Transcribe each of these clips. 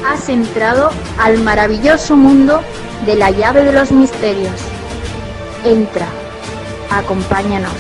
Has entrado al maravilloso mundo de la llave de los misterios. Entra, acompáñanos.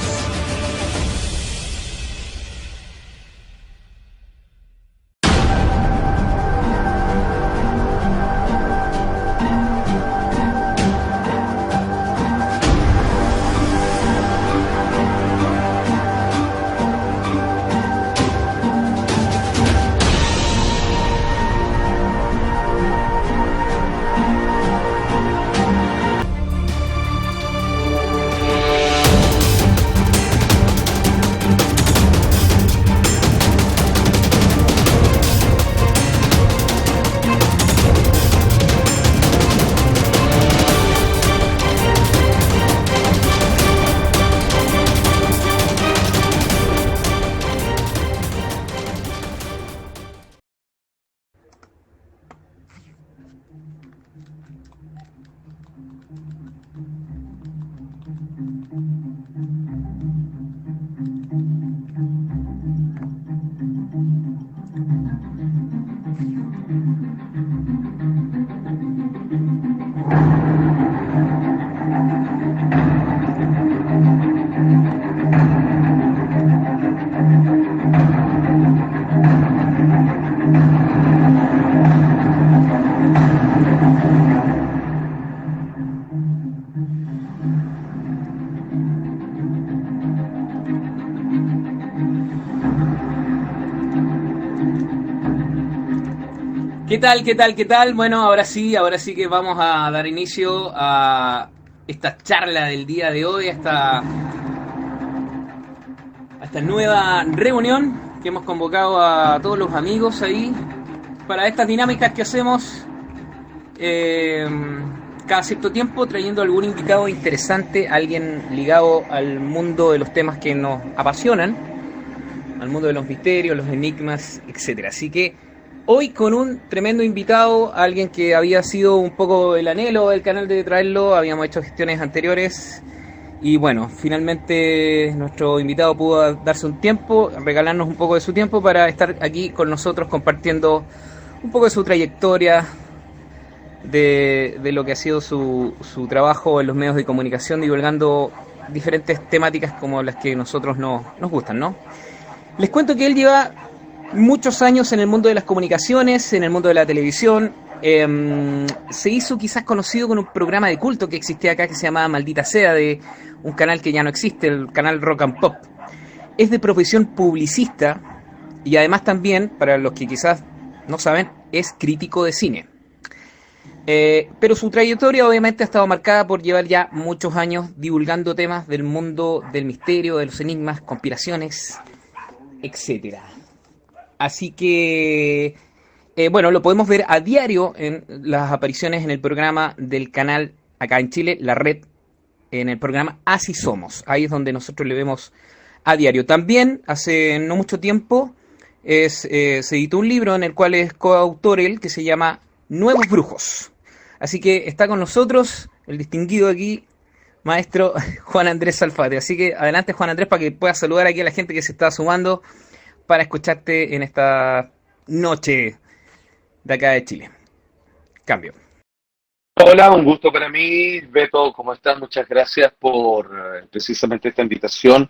¿Qué tal? ¿Qué tal? ¿Qué tal? Bueno, ahora sí que vamos a dar inicio a esta charla del día de hoy, a esta nueva reunión que hemos convocado a todos los amigos ahí para estas dinámicas que hacemos cada cierto tiempo, trayendo algún invitado interesante, alguien ligado al mundo de los temas que nos apasionan, al mundo de los misterios, los enigmas, etcétera. Así que hoy con un tremendo invitado, alguien que había sido un poco el anhelo del canal de traerlo, habíamos hecho gestiones anteriores y bueno, finalmente nuestro invitado pudo darse un tiempo, regalarnos un poco de su tiempo para estar aquí con nosotros compartiendo un poco de su trayectoria, de lo que ha sido su trabajo en los medios de comunicación, divulgando diferentes temáticas como las que nosotros nos gustan, ¿no? Les cuento que él lleva muchos años en el mundo de las comunicaciones, en el mundo de la televisión. Se hizo quizás conocido con un programa de culto que existía acá que se llamaba Maldita Sea, de un canal que ya no existe, el canal Rock and Pop. Es de profesión publicista y además también, para los que quizás no saben, es crítico de cine. Pero su trayectoria obviamente ha estado marcada por llevar ya muchos años divulgando temas del mundo del misterio, de los enigmas, conspiraciones, etcétera. Así que, bueno, lo podemos ver a diario en las apariciones en el programa del canal acá en Chile, La Red, en el programa Así Somos. Ahí es donde nosotros le vemos a diario. También, hace no mucho tiempo, se editó un libro en el cual es coautor él, que se llama Nuevos Brujos. Así que está con nosotros el distinguido aquí, maestro Juan Andrés Salfate. Así que adelante, Juan Andrés, para que puedas saludar aquí a la gente que se está sumando para escucharte en esta noche de acá de Chile. Cambio. Hola, un gusto para mí. Beto, ¿cómo estás? Muchas gracias por precisamente esta invitación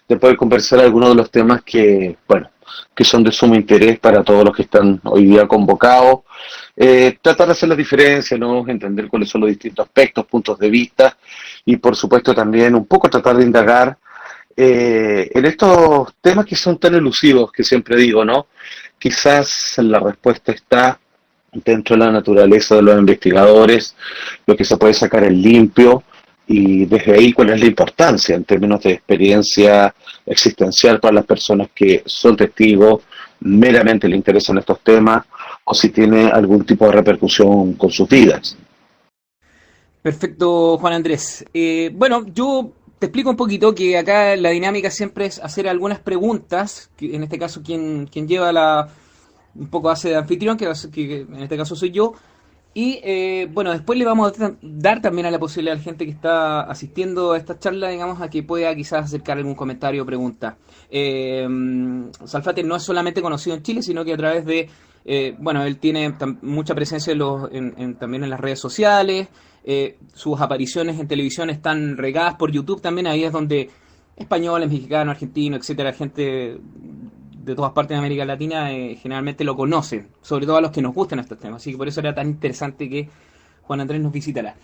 de poder conversar algunos de los temas que, bueno, que son de sumo interés para todos los que están hoy día convocados. Tratar de hacer las diferencias, ¿no? Entender cuáles son los distintos aspectos, puntos de vista y, por supuesto, también un poco tratar de indagar en estos temas que son tan elusivos que siempre digo, ¿no? Quizás la respuesta está dentro de la naturaleza de los investigadores, lo que se puede sacar en limpio y desde ahí cuál es la importancia en términos de experiencia existencial para las personas que son testigos, meramente le interesan estos temas o si tiene algún tipo de repercusión con sus vidas. Perfecto, Juan Andrés. Bueno, yo te explico un poquito que acá la dinámica siempre es hacer algunas preguntas, que en este caso quien lleva un poco hace de anfitrión, que en este caso soy yo, Y bueno, después le vamos a dar también a la posibilidad a la gente que está asistiendo a esta charla, digamos, a que pueda quizás acercar algún comentario o pregunta. Salfate no es solamente conocido en Chile, sino que a través de, bueno, él tiene mucha presencia también en las redes sociales, sus apariciones en televisión están regadas por YouTube también, ahí es donde españoles, mexicanos, argentinos, etcétera, gente de todas partes de América Latina generalmente lo conocen, sobre todo a los que nos gustan estos temas. Así que por eso era tan interesante que Juan Andrés nos visitara.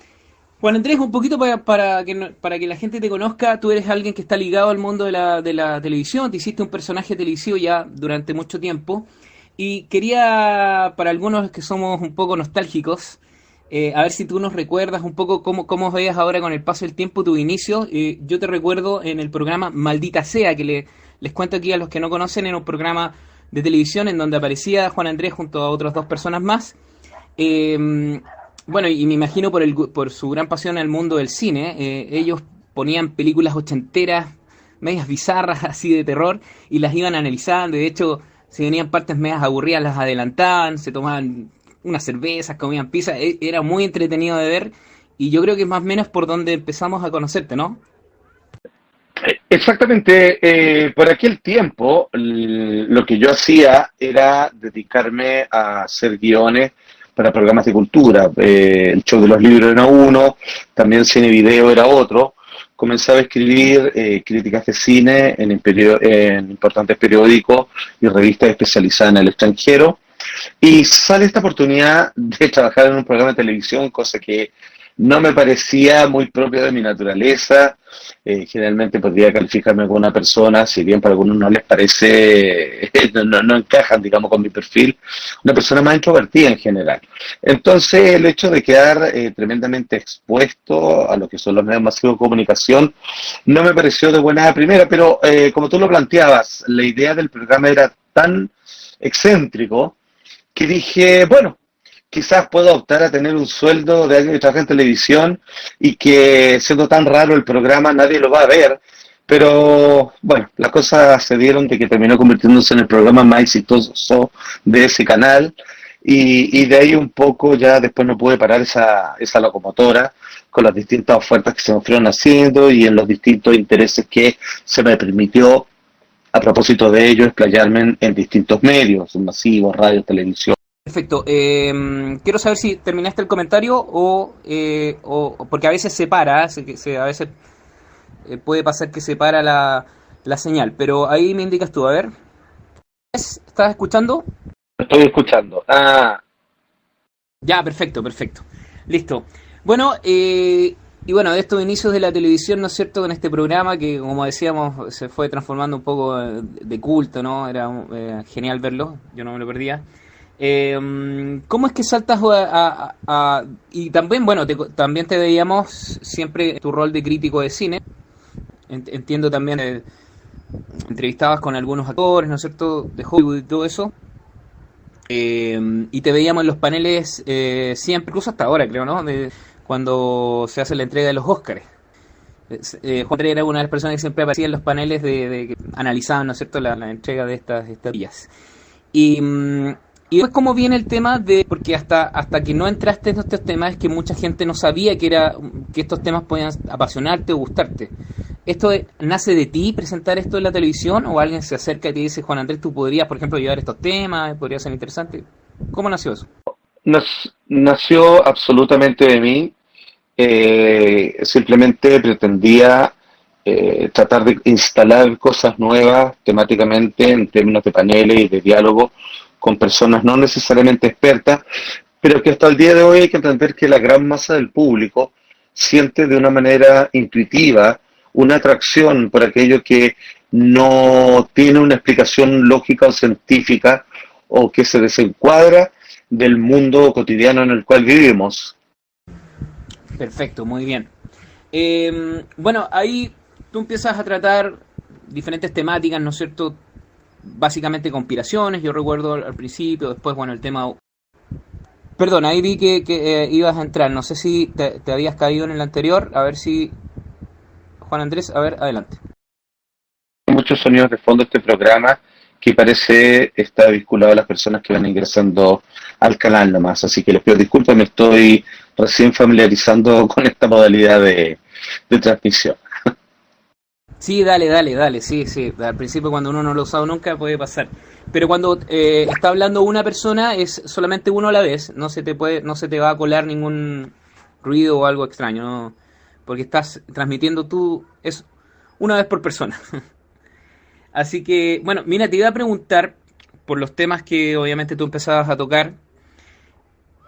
Juan Andrés, un poquito para que la gente te conozca, tú eres alguien que está ligado al mundo de la televisión, te hiciste un personaje televisivo ya durante mucho tiempo, y quería, para algunos que somos un poco nostálgicos, a ver si tú nos recuerdas un poco cómo veías ahora con el paso del tiempo tu inicio. Yo te recuerdo en el programa Maldita Sea, que les cuento aquí a los que no conocen, era un programa de televisión en donde aparecía Juan Andrés junto a otras dos personas más. Bueno, y me imagino por su gran pasión al mundo del cine, ellos ponían películas ochenteras, medias bizarras, así de terror, y las iban analizando. De hecho, si venían partes medias aburridas, las adelantaban, se tomaban unas cervezas, comían pizza. Era muy entretenido de ver, y yo creo que es más o menos por donde empezamos a conocerte, ¿no? Exactamente, por aquel tiempo lo que yo hacía era dedicarme a hacer guiones para programas de cultura. El show de los libros era uno, también cine video era otro. Comenzaba a escribir críticas de cine en importantes periódicos y revistas especializadas en el extranjero. Y sale esta oportunidad de trabajar en un programa de televisión, cosa que no me parecía muy propia de mi naturaleza. Generalmente podría calificarme como una persona, si bien para algunos no les parece, no encajan, digamos, con mi perfil, una persona más introvertida en general. Entonces, el hecho de quedar tremendamente expuesto a lo que son los medios masivos de comunicación no me pareció de buena primera, pero como tú lo planteabas, la idea del programa era tan excéntrico que dije, bueno, quizás puedo optar a tener un sueldo de alguien que trabaja en televisión y que siendo tan raro el programa nadie lo va a ver. Pero bueno, las cosas se dieron de que terminó convirtiéndose en el programa más exitoso de ese canal y de ahí un poco ya después no pude parar esa locomotora con las distintas ofertas que se me fueron haciendo y en los distintos intereses que se me permitió a propósito de ello explayarme en distintos medios, masivos, radio, televisión. Perfecto. Quiero saber si terminaste el comentario o porque a veces se para, a veces puede pasar que se para la señal, pero ahí me indicas tú, a ver. ¿Estás escuchando? Estoy escuchando. Ya, perfecto, perfecto. Listo. Bueno, y bueno, de estos inicios de la televisión, ¿no es cierto? Con este programa que, como decíamos, se fue transformando un poco de culto, ¿no? Era genial verlo, yo no me lo perdía. ¿Cómo es que saltas y también, bueno, también te veíamos siempre tu rol de crítico de cine? Entiendo también, entrevistabas con algunos actores, ¿no es cierto?, de Hollywood y todo eso. Y te veíamos en los paneles siempre, incluso hasta ahora, creo, ¿no? Cuando se hace la entrega de los Óscares. Juan Andrés era una de las personas que siempre aparecía en los paneles que analizaban, ¿no es cierto?, la entrega de estas estatuillas. Y, y después cómo viene el tema de, porque hasta que no entraste en estos temas es que mucha gente no sabía que estos temas podían apasionarte o gustarte. ¿Nace de ti presentar esto en la televisión o alguien se acerca y te dice, Juan Andrés, tú podrías, por ejemplo, llevar estos temas, podría ser interesante? ¿Cómo nació eso? Nació absolutamente de mí. Simplemente pretendía tratar de instalar cosas nuevas temáticamente en términos de paneles y de diálogo con personas no necesariamente expertas, pero que hasta el día de hoy hay que entender que la gran masa del público siente de una manera intuitiva una atracción por aquello que no tiene una explicación lógica o científica o que se desencuadra del mundo cotidiano en el cual vivimos. Perfecto, muy bien. Bueno, ahí tú empiezas a tratar diferentes temáticas, ¿no es cierto? Básicamente conspiraciones, yo recuerdo al principio, después, bueno, el tema... Perdón, ahí vi que ibas a entrar, no sé si te habías caído en el anterior, a ver si... Juan Andrés, a ver, adelante. Muchos sonidos de fondo este programa que parece está vinculado a las personas que van ingresando al canal nomás. Así que les pido disculpas, me estoy recién familiarizando con esta modalidad de transmisión. Sí, dale, sí, sí. Al principio cuando uno no lo ha usado nunca puede pasar. Pero cuando está hablando una persona es solamente uno a la vez, no se te va a colar ningún ruido o algo extraño, ¿no? Porque estás transmitiendo tú, es una vez por persona. Así que, bueno, mira, te iba a preguntar por los temas que obviamente tú empezabas a tocar.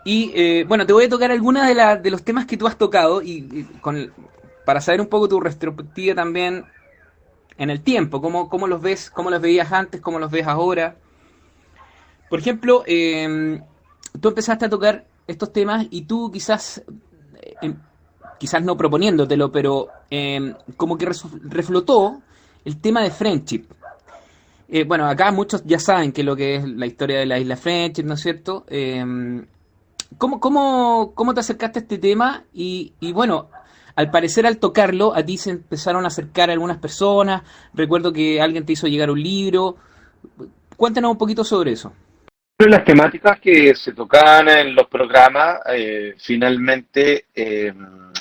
Y bueno, te voy a tocar algunas de los temas que tú has tocado para saber un poco tu retrospectiva también en el tiempo, cómo los ves, cómo los veías antes, cómo los ves ahora. Por ejemplo, tú empezaste a tocar estos temas y tú quizás no proponiéndotelo, pero como que reflotó el tema de Friendship. Bueno, acá muchos ya saben que lo que es la historia de la isla Friendship, ¿no es cierto? ¿Cómo te acercaste a este tema? Y bueno, al parecer al tocarlo, a ti se empezaron a acercar algunas personas. Recuerdo que alguien te hizo llegar un libro. Cuéntanos un poquito sobre eso. Las temáticas que se tocaban en los programas finalmente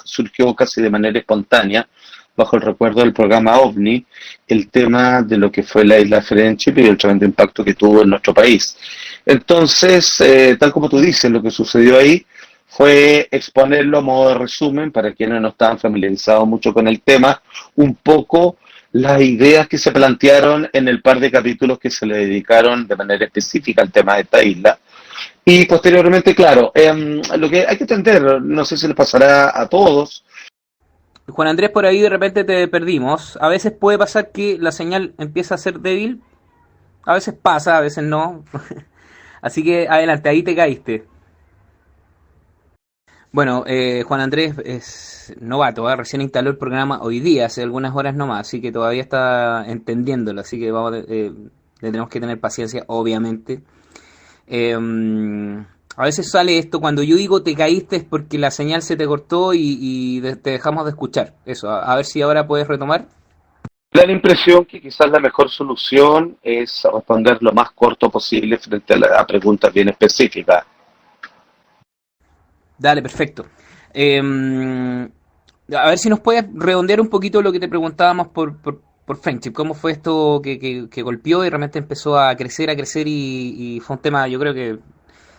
surgió casi de manera espontánea, bajo el recuerdo del programa OVNI, el tema de lo que fue la isla Friendship y el tremendo impacto que tuvo en nuestro país. Entonces, tal como tú dices, lo que sucedió ahí fue exponerlo a modo de resumen para quienes no estaban familiarizados mucho con el tema, un poco las ideas que se plantearon en el par de capítulos que se le dedicaron de manera específica al tema de esta isla. Y posteriormente, claro, lo que hay que entender, no sé si les pasará a todos. Juan Andrés, por ahí de repente te perdimos. A veces puede pasar que la señal empieza a ser débil. A veces pasa, a veces no. Así que adelante, ahí te caíste. Bueno, Juan Andrés es novato, ¿eh? Recién instaló el programa hoy día, hace algunas horas nomás, así que todavía está entendiéndolo, así que le tenemos que tener paciencia, obviamente. Eh, a veces sale esto, cuando yo digo te caíste es porque la señal se te cortó y te dejamos de escuchar. Eso, a ver si ahora puedes retomar. Me da la impresión que quizás la mejor solución es responder lo más corto posible frente a preguntas bien específicas. Dale, perfecto. A ver si nos puedes redondear un poquito lo que te preguntábamos por Friendship. ¿Cómo fue esto que golpeó y realmente empezó a crecer y fue un tema, yo creo que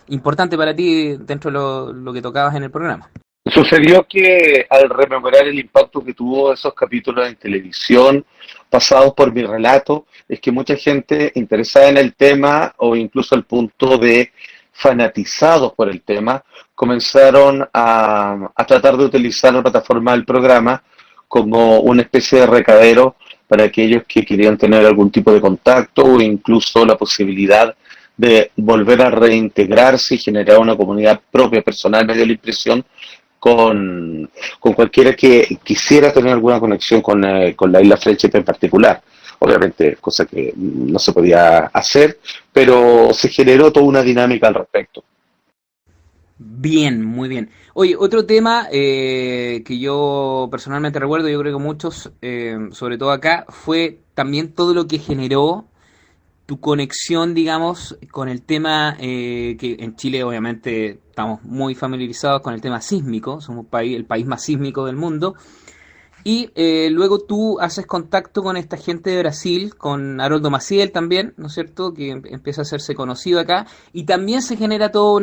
importante para ti dentro de lo que tocabas en el programa? Sucedió que al rememorar el impacto que tuvo esos capítulos en televisión pasados por mi relato, es que mucha gente interesada en el tema o incluso al punto de fanatizados por el tema, comenzaron a tratar de utilizar la plataforma del programa como una especie de recadero para aquellos que querían tener algún tipo de contacto o incluso la posibilidad de volver a reintegrarse y generar una comunidad propia, personal, me dio la impresión, con cualquiera que quisiera tener alguna conexión con la isla Friendship en particular. Obviamente, cosa que no se podía hacer, pero se generó toda una dinámica al respecto. Bien, muy bien. Oye, otro tema que yo personalmente recuerdo, yo creo que muchos, sobre todo acá, fue también todo lo que generó tu conexión, digamos, con el tema que en Chile obviamente estamos muy familiarizados con el tema sísmico, somos el país más sísmico del mundo, y luego tú haces contacto con esta gente de Brasil, con Haroldo Maciel también, ¿no es cierto?, que empieza a hacerse conocido acá, y también se genera toda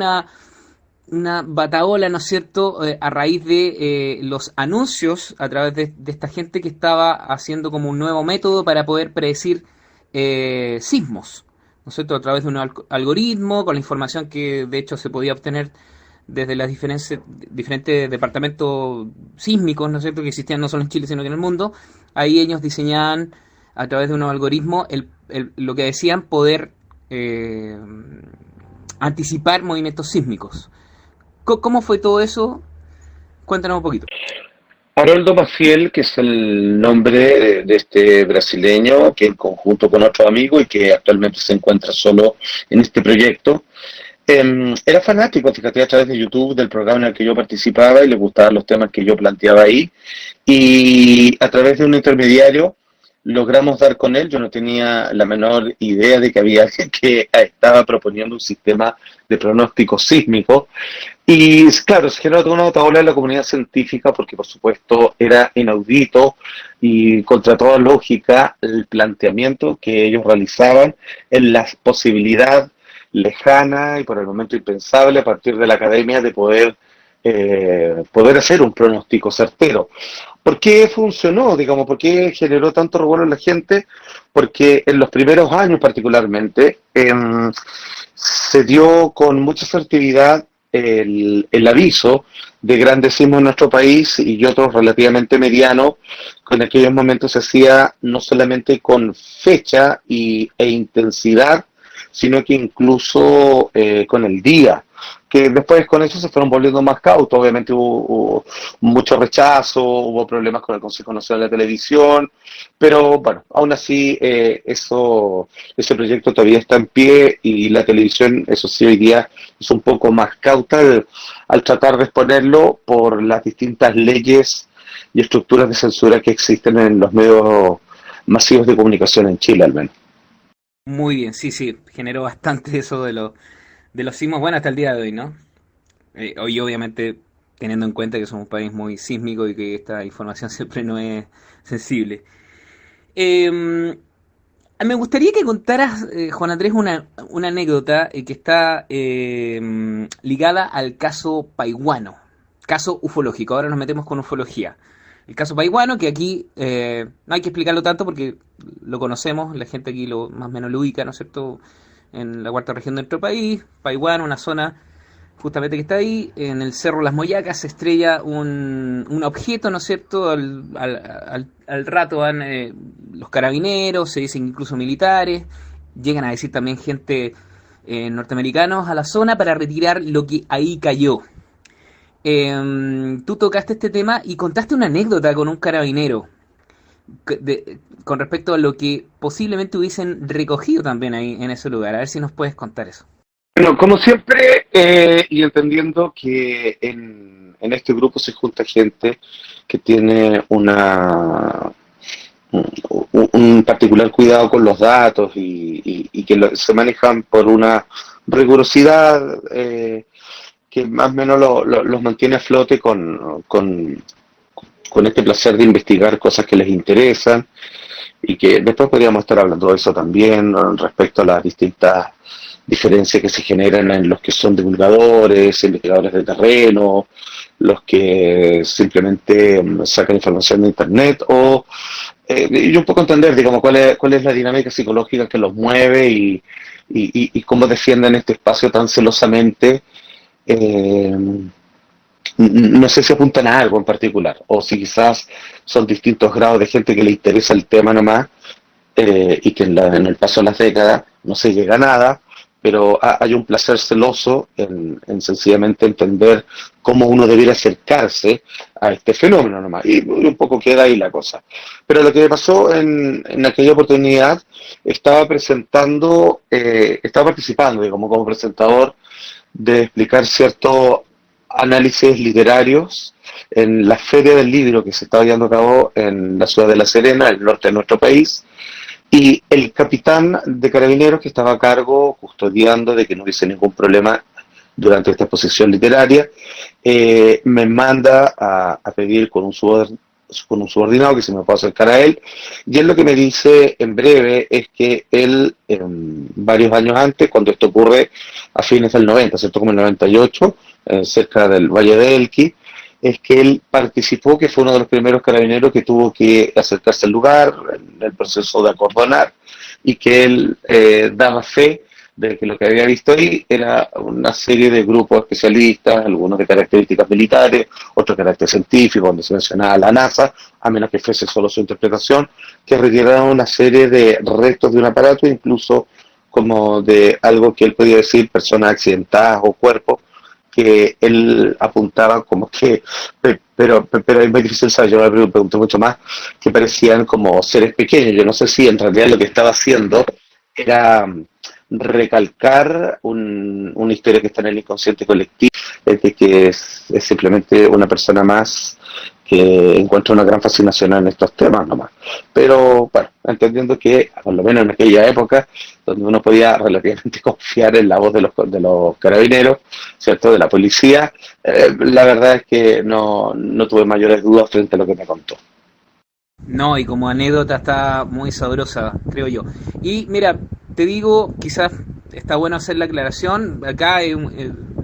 una batahola, ¿no es cierto?, a raíz de los anuncios a través de esta gente que estaba haciendo como un nuevo método para poder predecir sismos, ¿no es cierto?, a través de un algoritmo, con la información que de hecho se podía obtener desde los diferentes departamentos sísmicos, ¿no es cierto?, que existían no solo en Chile, sino que en el mundo. Ahí ellos diseñaban a través de unos algoritmos lo que decían poder anticipar movimientos sísmicos. ¿Cómo fue todo eso? Cuéntanos un poquito. Haroldo Maciel, que es el nombre de este brasileño, que en conjunto con otro amigo y que actualmente se encuentra solo en este proyecto, era fanático, fíjate, a través de YouTube del programa en el que yo participaba y le gustaban los temas que yo planteaba ahí. Y a través de un intermediario logramos dar con él. Yo no tenía la menor idea de que había alguien que estaba proponiendo un sistema de pronóstico sísmico. Y claro, se generó toda una otra ola en la comunidad científica porque, por supuesto, era inaudito y contra toda lógica el planteamiento que ellos realizaban en la posibilidad lejana y por el momento impensable a partir de la academia de poder hacer un pronóstico certero. ¿Por qué funcionó? Digamos, ¿por qué generó tanto revuelo en la gente? Porque en los primeros años particularmente se dio con mucha asertividad el aviso de grandes sismos en nuestro país y otros relativamente medianos, que en aquellos momentos se hacía no solamente con fecha e intensidad, sino que incluso con el día, que después con eso se fueron volviendo más cautos. Obviamente hubo mucho rechazo, hubo problemas con el Consejo Nacional de Televisión, pero bueno, aún así ese proyecto todavía está en pie y la televisión, eso sí, hoy día es un poco más cauta al tratar de exponerlo por las distintas leyes y estructuras de censura que existen en los medios masivos de comunicación en Chile, al menos. Muy bien, sí, sí, generó bastante eso de los sismos, bueno, hasta el día de hoy, ¿no? Hoy obviamente teniendo en cuenta que somos un país muy sísmico y que esta información siempre no es sensible. Eh, Me gustaría que contaras, Juan Andrés, una anécdota que está ligada al caso Paiguano, caso ufológico. Ahora nos metemos con ufología. El caso Paiguano, que aquí no hay que explicarlo tanto porque lo conocemos, la gente aquí más o menos lo ubica, ¿no es cierto? En la cuarta región de nuestro país, Paiguano, una zona justamente que está ahí, en el Cerro Las Moyacas se estrella un objeto, ¿no es cierto? Al rato van los carabineros, se dicen incluso militares, llegan a decir también gente norteamericanos a la zona para retirar lo que ahí cayó. Tú tocaste este tema y contaste una anécdota con un carabinero con respecto a lo que posiblemente hubiesen recogido también ahí en ese lugar. A ver si nos puedes contar eso. Bueno, como siempre, y entendiendo que en este grupo se junta gente que tiene un particular cuidado con los datos y que se manejan por una rigurosidad que más o menos los mantiene a flote con este placer de investigar cosas que les interesan y que después podríamos estar hablando de eso también, ¿no? Respecto a las distintas diferencias que se generan en los que son divulgadores, investigadores de terreno, los que simplemente sacan información de internet y un poco entender, digamos, cuál es la dinámica psicológica que los mueve y cómo defienden este espacio tan celosamente. eh, no sé si apuntan a algo en particular o si quizás son distintos grados de gente que le interesa el tema nomás y que en el paso de las décadas no se llega a nada, pero hay un placer celoso en sencillamente entender cómo uno debiera acercarse a este fenómeno nomás, y un poco queda ahí la cosa. Pero lo que me pasó en aquella oportunidad, estaba participando, digamos, como presentador de explicar ciertos análisis literarios en la Feria del Libro que se estaba llevando a cabo en la ciudad de La Serena, el norte de nuestro país, y el capitán de carabineros que estaba a cargo, custodiando de que no hubiese ningún problema durante esta exposición literaria, me manda a pedir con un subordinado que se me pueda acercar a él, y él lo que me dice en breve es que él, varios años antes, cuando esto ocurre a fines del 90, ¿cierto? Como el 98, cerca del Valle de Elqui, es que él participó, que fue uno de los primeros carabineros que tuvo que acercarse al lugar en el proceso de acordonar, y que él daba fe de que lo que había visto ahí era una serie de grupos especialistas, algunos de características militares, otros de carácter científico, donde se mencionaba la NASA, a menos que fuese solo su interpretación, que retiraron una serie de restos de un aparato, incluso como de algo que él podía decir, personas accidentadas o cuerpos, que él apuntaba como que, pero es muy difícil saber, yo me pregunté mucho más, que parecían como seres pequeños. Yo no sé si en realidad lo que estaba haciendo era recalcar una historia que está en el inconsciente colectivo, de que es simplemente una persona más que encuentro una gran fascinación en estos temas nomás. Pero bueno, entendiendo que, por lo menos en aquella época, donde uno podía relativamente confiar en la voz de los carabineros, ¿cierto?, de la policía, la verdad es que no tuve mayores dudas frente a lo que me contó. No, y como anécdota está muy sabrosa, creo yo. Y mira, te digo, quizás está bueno hacer la aclaración. Acá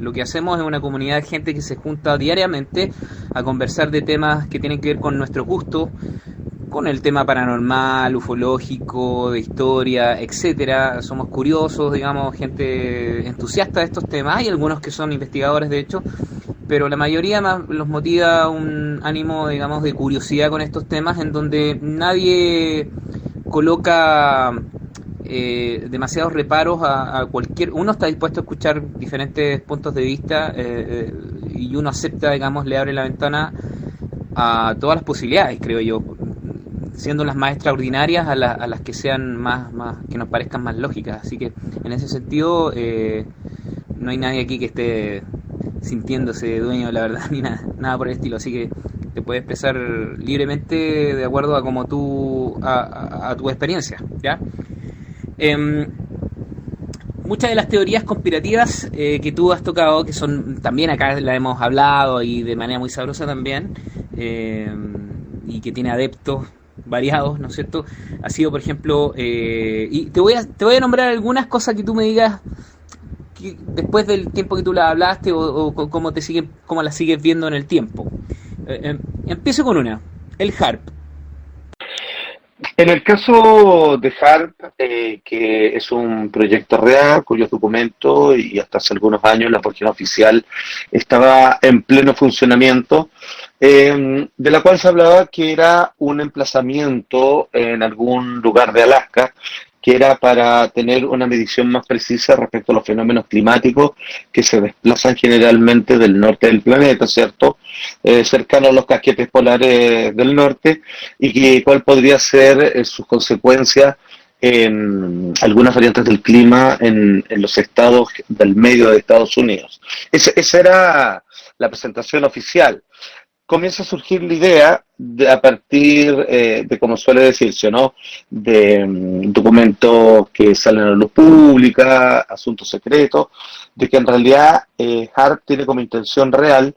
lo que hacemos es una comunidad de gente que se junta diariamente a conversar de temas que tienen que ver con nuestro gusto, con el tema paranormal, ufológico, de historia, etcétera. Somos curiosos, digamos, gente entusiasta de estos temas. Hay algunos que son investigadores, de hecho, pero la mayoría más los motiva un ánimo, digamos, de curiosidad con estos temas, en donde nadie coloca demasiados reparos a cualquier. Uno está dispuesto a escuchar diferentes puntos de vista, y uno acepta, digamos, le abre la ventana a todas las posibilidades, creo yo, siendo las más extraordinarias a las que sean más que nos parezcan más lógicas. Así que en ese sentido no hay nadie aquí que esté sintiéndose dueño de la verdad ni nada por el estilo, así que te puedes expresar libremente de acuerdo a como tú a tu experiencia, ¿ya? Eh, Muchas de las teorías conspirativas que tú has tocado, que son también acá la hemos hablado y de manera muy sabrosa también, y que tiene adeptos variados, ¿no es cierto? Ha sido, por ejemplo, y te voy a nombrar algunas cosas que tú me digas que después del tiempo que tú las hablaste o cómo las sigues viendo en el tiempo. Empiezo con una, el HARP. En el caso de HARP, que es un proyecto real, cuyos documentos y hasta hace algunos años la página oficial estaba en pleno funcionamiento, de la cual se hablaba que era un emplazamiento en algún lugar de Alaska, que era para tener una medición más precisa respecto a los fenómenos climáticos que se desplazan generalmente del norte del planeta, ¿cierto? Cercano a los casquetes polares del norte, y que cuál podría ser sus consecuencias en algunas variantes del clima en los estados del medio de Estados Unidos. Esa era la presentación oficial. Comienza a surgir la idea a partir de, como suele decirse, ¿no?, de documentos que salen a la luz pública, asuntos secretos, de que en realidad HARP tiene como intención real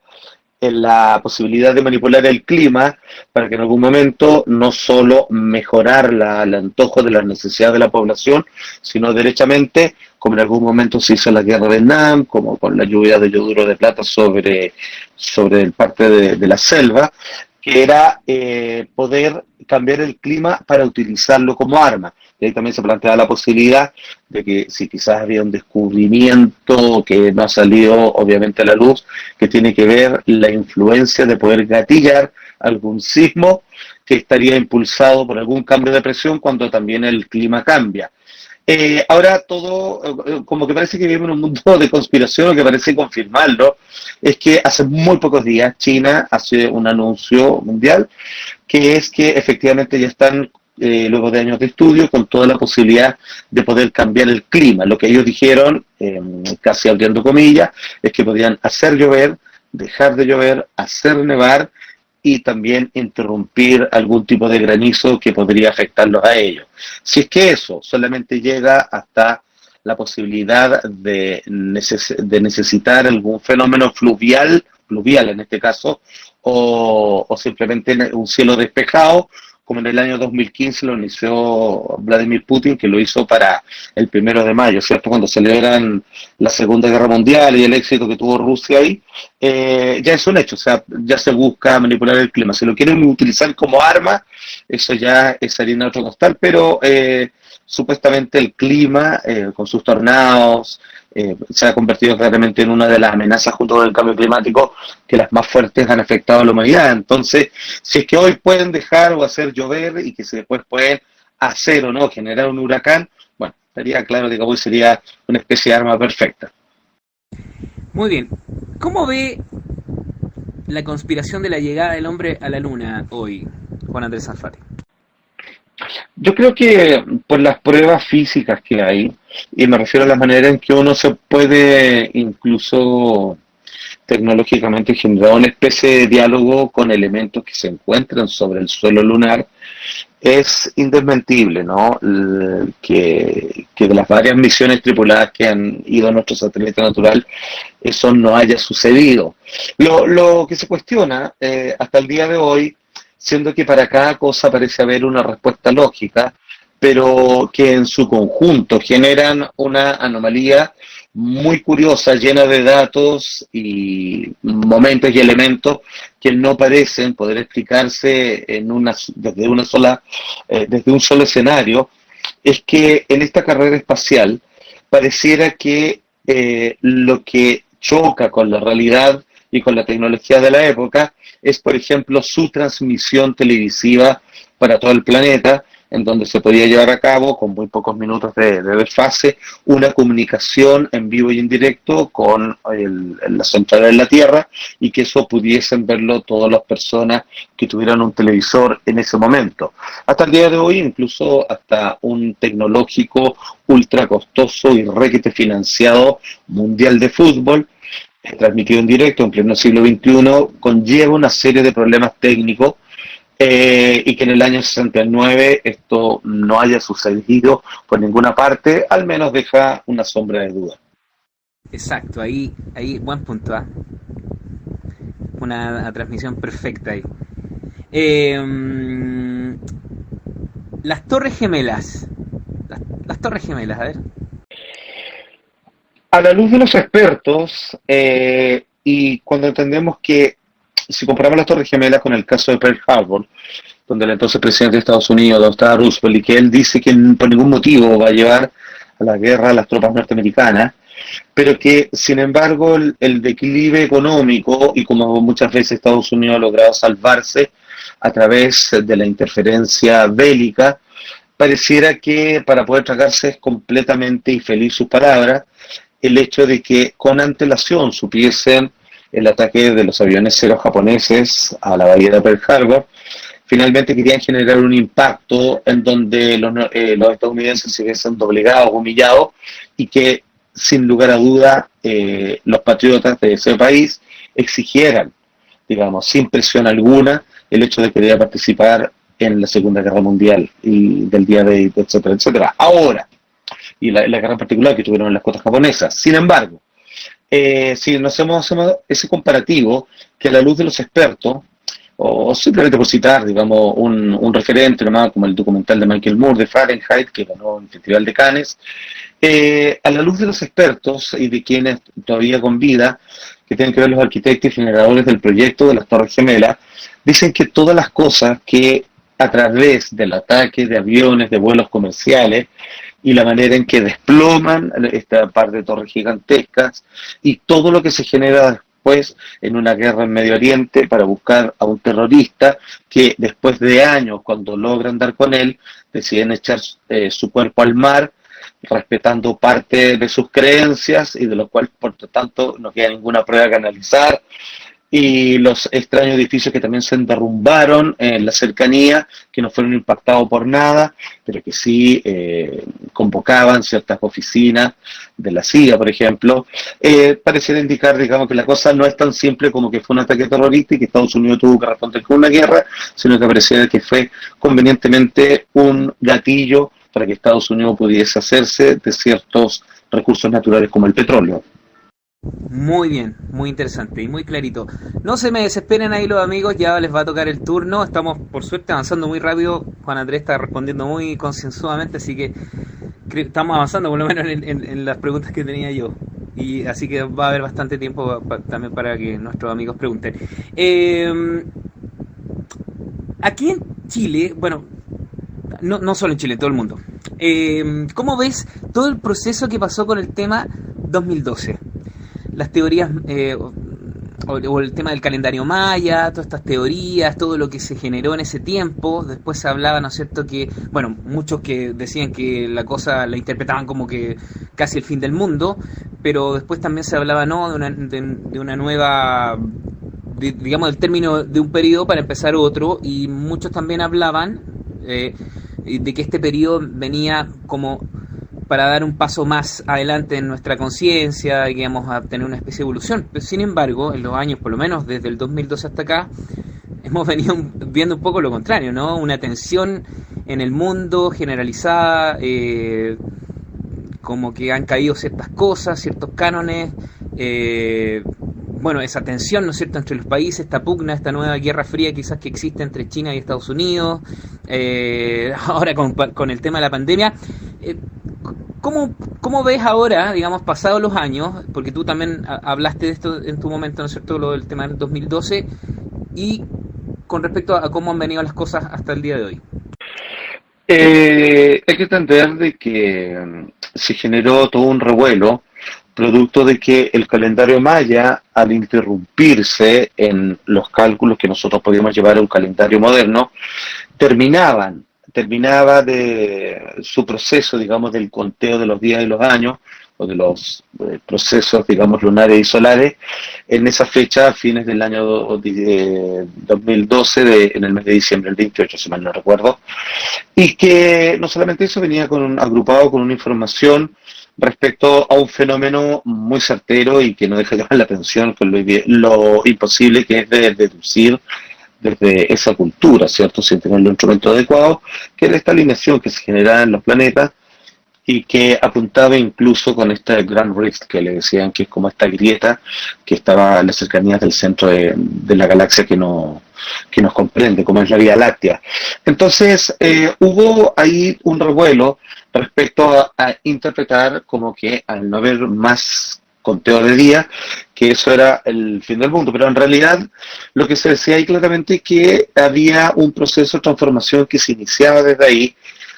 en la posibilidad de manipular el clima para que en algún momento no solo mejorar el antojo de las necesidades de la población, sino derechamente, como en algún momento se hizo en la guerra de Vietnam, como con la lluvia de yoduro de plata sobre el parte de la selva, que era poder cambiar el clima para utilizarlo como arma. Y ahí también se planteaba la posibilidad de que si quizás había un descubrimiento que no ha salido obviamente a la luz, que tiene que ver la influencia de poder gatillar algún sismo que estaría impulsado por algún cambio de presión cuando también el clima cambia. Ahora todo, como que parece que vivimos en un mundo de conspiración, o que parece confirmarlo, es que hace muy pocos días China hace un anuncio mundial, que es que efectivamente ya están, luego de años de estudio, con toda la posibilidad de poder cambiar el clima. Lo que ellos dijeron, casi abriendo comillas, es que podían hacer llover, dejar de llover, hacer nevar y también interrumpir algún tipo de granizo que podría afectarlos a ellos. Si es que eso solamente llega hasta la posibilidad de necesitar algún fenómeno fluvial en este caso, o simplemente un cielo despejado, como en el año 2015 lo inició Vladimir Putin, que lo hizo para el 1 de mayo, ¿cierto? Cuando celebran la Segunda Guerra Mundial y el éxito que tuvo Rusia ahí, ya es un hecho, o sea, ya se busca manipular el clima. Si lo quieren utilizar como arma, eso ya es harina de otro costal, pero supuestamente el clima, con sus tornados, se ha convertido claramente en una de las amenazas junto con el cambio climático que las más fuertes han afectado a la humanidad. Entonces, si es que hoy pueden dejar o hacer llover y que después pueden hacer o no generar un huracán, bueno, estaría claro que hoy sería una especie de arma perfecta. Muy bien. ¿Cómo ve la conspiración de la llegada del hombre a la luna hoy, Juan Andrés Zafari? Yo creo que por las pruebas físicas que hay, y me refiero a la manera en que uno se puede incluso tecnológicamente generado una especie de diálogo con elementos que se encuentran sobre el suelo lunar, es indesmentible, ¿no? Que de las varias misiones tripuladas que han ido a nuestro satélite natural, eso no haya sucedido. Lo que se cuestiona hasta el día de hoy, siendo que para cada cosa parece haber una respuesta lógica, pero que en su conjunto generan una anomalía muy curiosa, llena de datos y momentos y elementos que no parecen poder explicarse desde un solo escenario, es que en esta carrera espacial pareciera que lo que choca con la realidad y con la tecnología de la época es, por ejemplo, su transmisión televisiva para todo el planeta, en donde se podía llevar a cabo, con muy pocos minutos de desfase, una comunicación en vivo y en directo con la central de la Tierra, y que eso pudiesen verlo todas las personas que tuvieran un televisor en ese momento. Hasta el día de hoy, incluso hasta un tecnológico ultra costoso y requete financiado mundial de fútbol, transmitido en directo en pleno siglo XXI, conlleva una serie de problemas técnicos, y que en el año 69 esto no haya sucedido por ninguna parte, al menos deja una sombra de duda. Exacto, ahí buen punto, ¿eh? Una transmisión perfecta ahí. Las Torres Gemelas. Las Torres Gemelas, a ver. A la luz de los expertos, y cuando entendemos que si comparamos las Torres Gemelas con el caso de Pearl Harbor, donde el entonces presidente de Estados Unidos, donde estaba Roosevelt, y que él dice que por ningún motivo va a llevar a la guerra a las tropas norteamericanas, pero que sin embargo el declive económico, y como muchas veces Estados Unidos ha logrado salvarse a través de la interferencia bélica, pareciera que para poder tragarse completamente y feliz sus palabras, el hecho de que con antelación supiesen el ataque de los aviones cero japoneses a la bahía de Pearl Harbor, finalmente querían generar un impacto en donde los estadounidenses se viesen doblegados, humillados, y que sin lugar a duda los patriotas de ese país exigieran, digamos, sin presión alguna, el hecho de querer participar en la Segunda Guerra Mundial y del día de, etcétera, etcétera. Ahora, y la guerra en particular que tuvieron en las costas japonesas. Sin embargo, si nos hacemos ese comparativo, que a la luz de los expertos, o simplemente por citar, digamos, un referente nomás, como el documental de Michael Moore de Fahrenheit, que ganó el Festival de Cannes, a la luz de los expertos y de quienes todavía con vida, que tienen que ver los arquitectos y generadores del proyecto de las Torres Gemelas, dicen que todas las cosas que a través del ataque de aviones, de vuelos comerciales, y la manera en que desploman esta par de torres gigantescas, y todo lo que se genera después en una guerra en Medio Oriente para buscar a un terrorista que después de años, cuando logran dar con él, deciden echar su cuerpo al mar, respetando parte de sus creencias, y de lo cual, por lo tanto, no queda ninguna prueba que analizar, y los extraños edificios que también se derrumbaron en la cercanía, que no fueron impactados por nada, pero que sí convocaban ciertas oficinas de la CIA, por ejemplo, pareciera indicar, digamos, que la cosa no es tan simple como que fue un ataque terrorista y que Estados Unidos tuvo que responder con una guerra, sino que pareciera que fue convenientemente un gatillo para que Estados Unidos pudiese hacerse de ciertos recursos naturales como el petróleo. Muy bien, muy interesante y muy clarito. No se me desesperen ahí los amigos, ya les va a tocar el turno. Estamos por suerte avanzando muy rápido. Juan Andrés está respondiendo muy concienzudamente, así que estamos avanzando por lo menos en las preguntas que tenía yo. Y así que va a haber bastante tiempo también para que nuestros amigos pregunten. Aquí en Chile, bueno, no solo en Chile, en todo el mundo. ¿Cómo ves todo el proceso que pasó con el tema 2012? Las teorías, o el tema del calendario maya, todas estas teorías, todo lo que se generó en ese tiempo. Después se hablaba, ¿no es cierto?, que, bueno, muchos que decían que la cosa la interpretaban como que casi el fin del mundo, pero después también se hablaba, ¿no?, de una nueva, digamos, del término de un periodo para empezar otro, y muchos también hablaban de que este periodo venía como para dar un paso más adelante en nuestra conciencia y que vamos a tener una especie de evolución. Pero sin embargo, en los años, por lo menos desde el 2012 hasta acá, hemos venido viendo un poco lo contrario, ¿no? Una tensión en el mundo generalizada, como que han caído ciertas cosas, ciertos cánones, bueno, esa tensión, ¿no es cierto?, entre los países, esta pugna, esta nueva guerra fría quizás que existe entre China y Estados Unidos, ahora con el tema de la pandemia. ¿Cómo ves ahora, digamos, pasados los años, porque tú también hablaste de esto en tu momento, ¿no es cierto?, lo del tema del 2012, y con respecto a cómo han venido las cosas hasta el día de hoy? Hay que entender de que se generó todo un revuelo producto de que el calendario maya, al interrumpirse en los cálculos que nosotros podíamos llevar a un calendario moderno, terminaba de su proceso, digamos, del conteo de los días y los años, o de los procesos, digamos, lunares y solares, en esa fecha, a fines del año 2012, en el mes de diciembre, el 28, si mal no recuerdo, y que no solamente eso venía agrupado con una información respecto a un fenómeno muy certero y que no deja de llamar la atención con lo imposible que es de deducir desde esa cultura, ¿cierto? Sin tener los instrumentos adecuados, que era esta alineación que se generaba en los planetas y que apuntaba incluso con esta Grand Rift, que le decían que es como esta grieta que estaba en las cercanías del centro de la galaxia que nos comprende, como es la Vía Láctea. Entonces, hubo ahí un revuelo respecto a interpretar como que al no haber más conteo de días, que eso era el fin del mundo, pero en realidad lo que se decía ahí claramente es que había un proceso de transformación que se iniciaba desde ahí,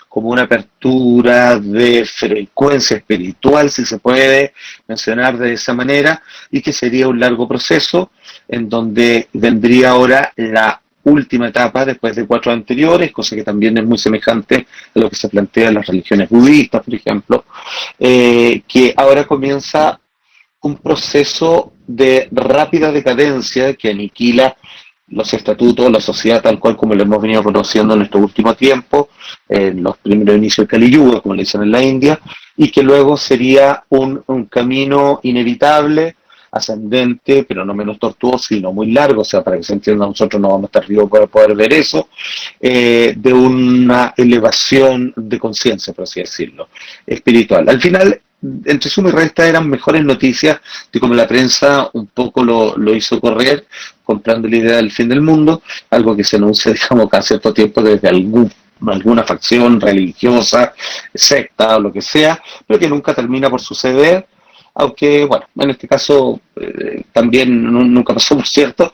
como una apertura de frecuencia espiritual, si se puede mencionar de esa manera, y que sería un largo proceso en donde vendría ahora la última etapa después de 4 anteriores, cosa que también es muy semejante a lo que se plantea en las religiones budistas, por ejemplo, que ahora comienza un proceso de rápida decadencia que aniquila los estatutos, la sociedad tal cual como lo hemos venido conociendo en estos últimos tiempos, en los primeros inicios de Kali Yuga, como le dicen en la India, y que luego sería un camino inevitable, ascendente, pero no menos tortuoso, sino muy largo, o sea, para que se entienda, nosotros no vamos a estar vivos para poder ver eso, de una elevación de conciencia, por así decirlo, espiritual. Al final, entre suma y resta eran mejores noticias de cómo la prensa un poco lo hizo correr, comprando la idea del fin del mundo, algo que se anuncia, digamos, cada cierto tiempo desde alguna facción religiosa, secta o lo que sea, pero que nunca termina por suceder, aunque, bueno, en este caso también nunca pasó, por cierto,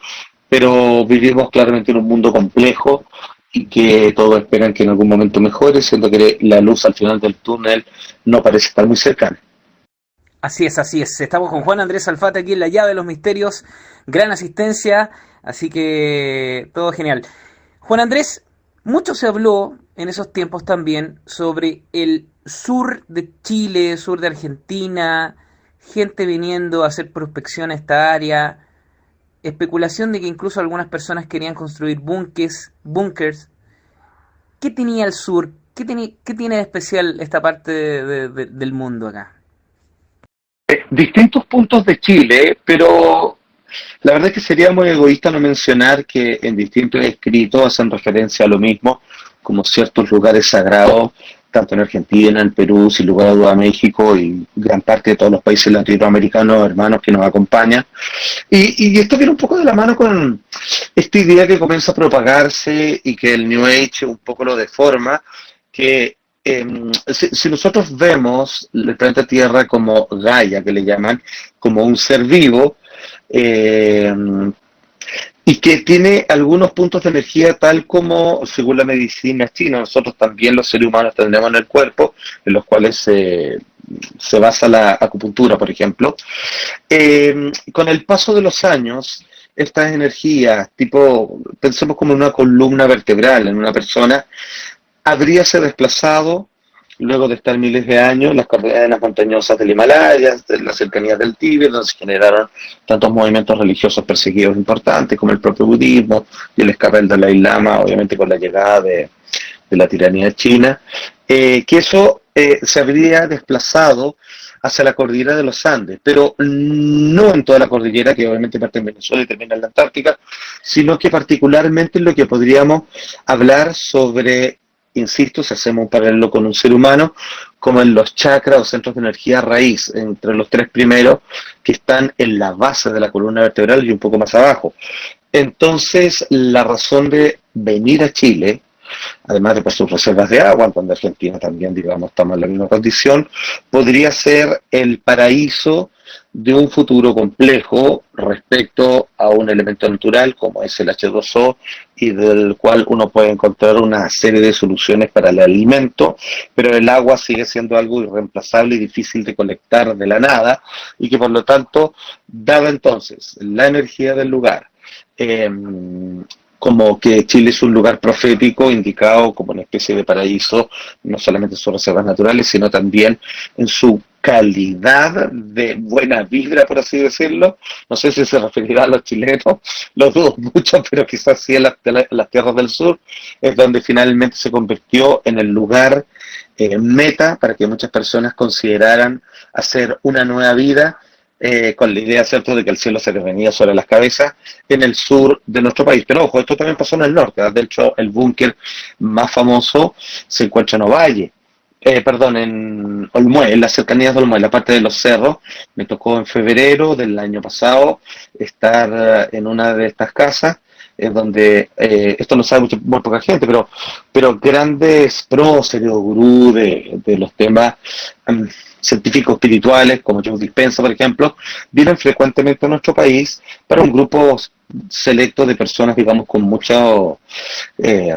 pero vivimos claramente en un mundo complejo y que todos esperan que en algún momento mejore, siendo que la luz al final del túnel no parece estar muy cercana. Así es, así es. Estamos con Juan Andrés Alfate aquí en La Llave de los Misterios. Gran asistencia, así que todo genial. Juan Andrés, mucho se habló en esos tiempos también sobre el sur de Chile, sur de Argentina, gente viniendo a hacer prospección a esta área, especulación de que incluso algunas personas querían construir búnkers. ¿Qué tenía el sur? ¿Qué tiene de especial esta parte del mundo acá? Distintos puntos de Chile, pero la verdad es que sería muy egoísta no mencionar que en distintos escritos hacen referencia a lo mismo, como ciertos lugares sagrados, tanto en Argentina, en Perú, sin lugar a duda México y gran parte de todos los países latinoamericanos, hermanos que nos acompañan. Y esto viene un poco de la mano con esta idea que comienza a propagarse y que el New Age un poco lo deforma, que si nosotros vemos el planeta Tierra como Gaia, que le llaman, como un ser vivo, y que tiene algunos puntos de energía tal como, según la medicina china, nosotros también los seres humanos tendremos en el cuerpo, en los cuales se basa la acupuntura, por ejemplo. Con el paso de los años, estas energías, pensemos como una columna vertebral en una persona, habríase desplazado, luego de estar miles de años, las cadenas montañosas del Himalaya, de las cercanías del Tíbet, donde se generaron tantos movimientos religiosos perseguidos importantes, como el propio budismo y el escape del Dalai Lama, obviamente con la llegada de la tiranía china, que eso se habría desplazado hacia la cordillera de los Andes, pero no en toda la cordillera, que obviamente parte en Venezuela y termina en la Antártica, sino que particularmente en lo que podríamos hablar sobre, insisto, si hacemos un paralelo con un ser humano, como en los chakras o centros de energía raíz, entre los tres primeros que están en la base de la columna vertebral y un poco más abajo. Entonces, la razón de venir a Chile, además de por sus reservas de agua, cuando Argentina también, digamos, estamos en la misma condición, podría ser el paraíso de un futuro complejo respecto a un elemento natural como es el H2O y del cual uno puede encontrar una serie de soluciones para el alimento, pero el agua sigue siendo algo irreemplazable y difícil de colectar de la nada y que por lo tanto, dada entonces la energía del lugar, eh, como que Chile es un lugar profético, indicado como una especie de paraíso, no solamente en sus reservas naturales, sino también en su calidad de buena vibra, por así decirlo. No sé si se referirá a los chilenos, lo dudo mucho, pero quizás sí en las tierras del sur, es donde finalmente se convirtió en el lugar meta para que muchas personas consideraran hacer una nueva vida, con la idea, ¿cierto?, de que el cielo se les venía sobre las cabezas en el sur de nuestro país. Pero ojo, esto también pasó en el norte. De hecho, el búnker más famoso se encuentra en Ovalle, perdón, en Olmué, en las cercanías de Olmué, en la parte de los cerros. Me tocó en febrero del año pasado estar en una de estas casas, en donde, esto lo sabe muy poca gente, pero grandes próceres o gurús de los temas científicos espirituales, como Joe Dispenza, por ejemplo, vienen frecuentemente a nuestro país para un grupo selecto de personas, digamos, con muchos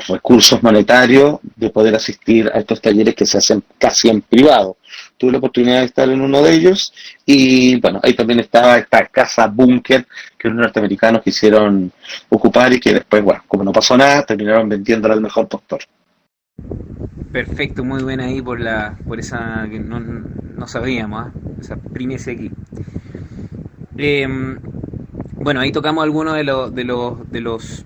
recursos monetarios, de poder asistir a estos talleres que se hacen casi en privado. Tuve la oportunidad de estar en uno de ellos y, bueno, ahí también estaba esta casa búnker que los norteamericanos quisieron ocupar y que después, bueno, como no pasó nada, terminaron vendiéndola al mejor postor. Perfecto, muy buena ahí por esa que no sabíamos, ¿eh? Esa primicia aquí. Bueno, ahí tocamos algunos de los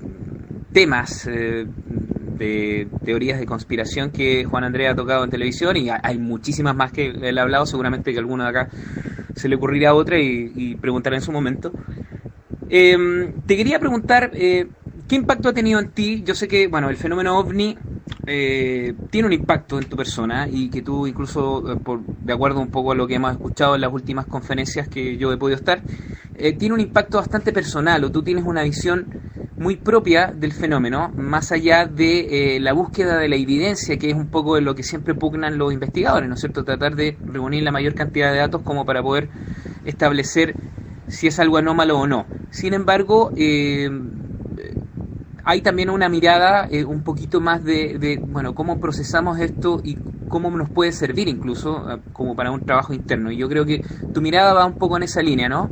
temas de teorías de conspiración que Juan Andrés ha tocado en televisión, y hay muchísimas más que él ha hablado. Seguramente que alguno de acá se le ocurrirá otra y preguntará en su momento. Te quería preguntar, ¿qué impacto ha tenido en ti? Yo sé que, bueno, el fenómeno OVNI tiene un impacto en tu persona, y que tú incluso, de acuerdo un poco a lo que hemos escuchado en las últimas conferencias que yo he podido estar, tiene un impacto bastante personal, o tú tienes una visión muy propia del fenómeno, más allá de la búsqueda de la evidencia, que es un poco de lo que siempre pugnan los investigadores, ¿no es cierto? Tratar de reunir la mayor cantidad de datos como para poder establecer si es algo anómalo o no. Sin embargo, hay también una mirada un poquito más bueno, cómo procesamos esto y cómo nos puede servir incluso como para un trabajo interno. Y yo creo que tu mirada va un poco en esa línea, ¿no?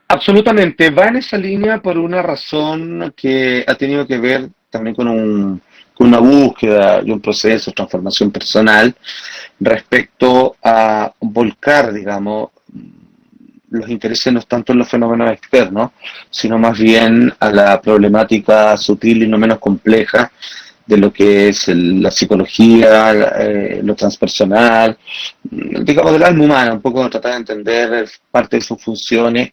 Absolutamente, va en esa línea por una razón que ha tenido que ver también con una búsqueda y un proceso de transformación personal respecto a volcar, digamos, los intereses no tanto en los fenómenos externos, sino más bien a la problemática sutil y no menos compleja de lo que es la psicología, lo transpersonal, digamos, del alma humana, un poco tratar de entender parte de sus funciones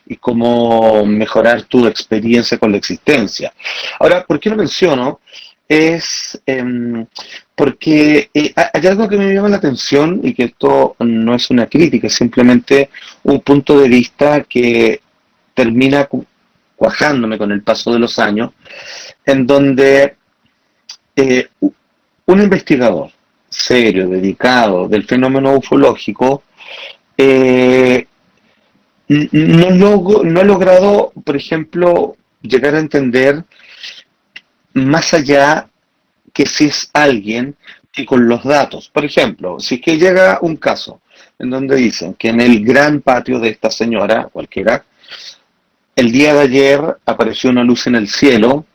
y cómo mejorar tu experiencia con la existencia. Ahora, ¿por qué lo menciono? Es porque hay algo que me llama la atención, y que esto no es una crítica, es simplemente un punto de vista que termina cuajándome con el paso de los años, en donde eh, un investigador serio, dedicado del fenómeno ufológico, eh, no ha logrado, por ejemplo, llegar a entender más allá que si es alguien que con los datos, por ejemplo, si es que llega un caso en donde dicen que en el gran patio de esta señora, cualquiera, el día de ayer apareció una luz en el cielo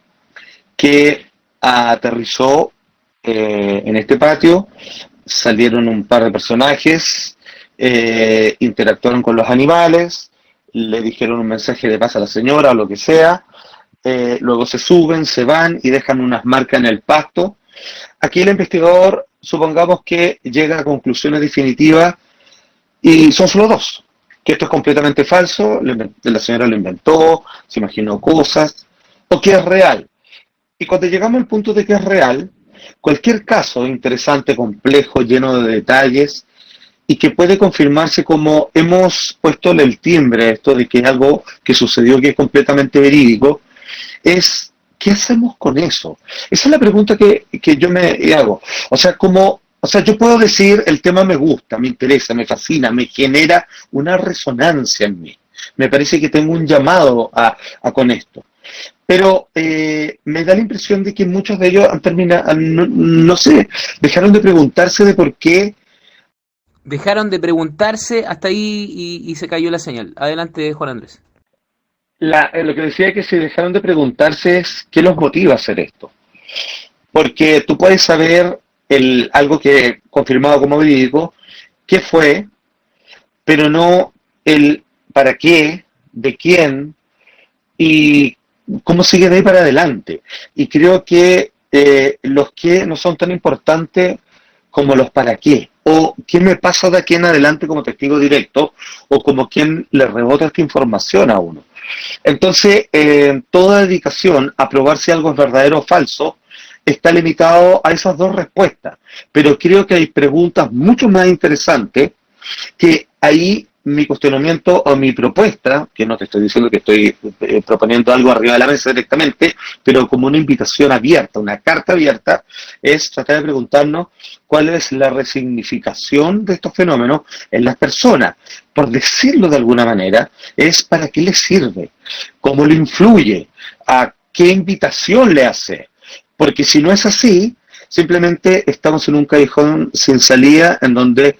que aterrizó en este patio, salieron un par de personajes, interactuaron con los animales, le dijeron un mensaje de paz a la señora o lo que sea, luego se suben, se van y dejan unas marcas en el pasto. Aquí el investigador supongamos que llega a conclusiones definitivas y son solo dos, que esto es completamente falso, la señora lo inventó, se imaginó cosas, o que es real. Y cuando llegamos al punto de que es real, cualquier caso interesante, complejo, lleno de detalles, y que puede confirmarse como hemos puesto el timbre a esto de que es algo que sucedió que es completamente verídico, es ¿qué hacemos con eso? Esa es la pregunta que yo me hago. O sea, yo puedo decir el tema me gusta, me interesa, me fascina, me genera una resonancia en mí. Me parece que tengo un llamado a con esto. Pero me da la impresión de que muchos de ellos han terminado, no sé, dejaron de preguntarse de por qué. Dejaron de preguntarse hasta ahí y se cayó la señal. Adelante, Juan Andrés. Lo que decía que se dejaron de preguntarse es qué los motiva a hacer esto. Porque tú puedes saber algo que confirmado como verídico, qué fue, pero no el para qué, de quién y cómo sigue de ahí para adelante. Y creo que los qué no son tan importantes como los para qué, o qué me pasa de aquí en adelante como testigo directo, o como quien le rebota esta información a uno. Entonces, toda dedicación a probar si algo es verdadero o falso está limitado a esas dos respuestas. Pero creo que hay preguntas mucho más interesantes que ahí mi cuestionamiento o mi propuesta, que no te estoy diciendo que estoy proponiendo algo arriba de la mesa directamente, pero como una invitación abierta, una carta abierta, es tratar de preguntarnos cuál es la resignificación de estos fenómenos en las personas. Por decirlo de alguna manera, es para qué le sirve, cómo le influye, a qué invitación le hace. Porque si no es así, simplemente estamos en un callejón sin salida en donde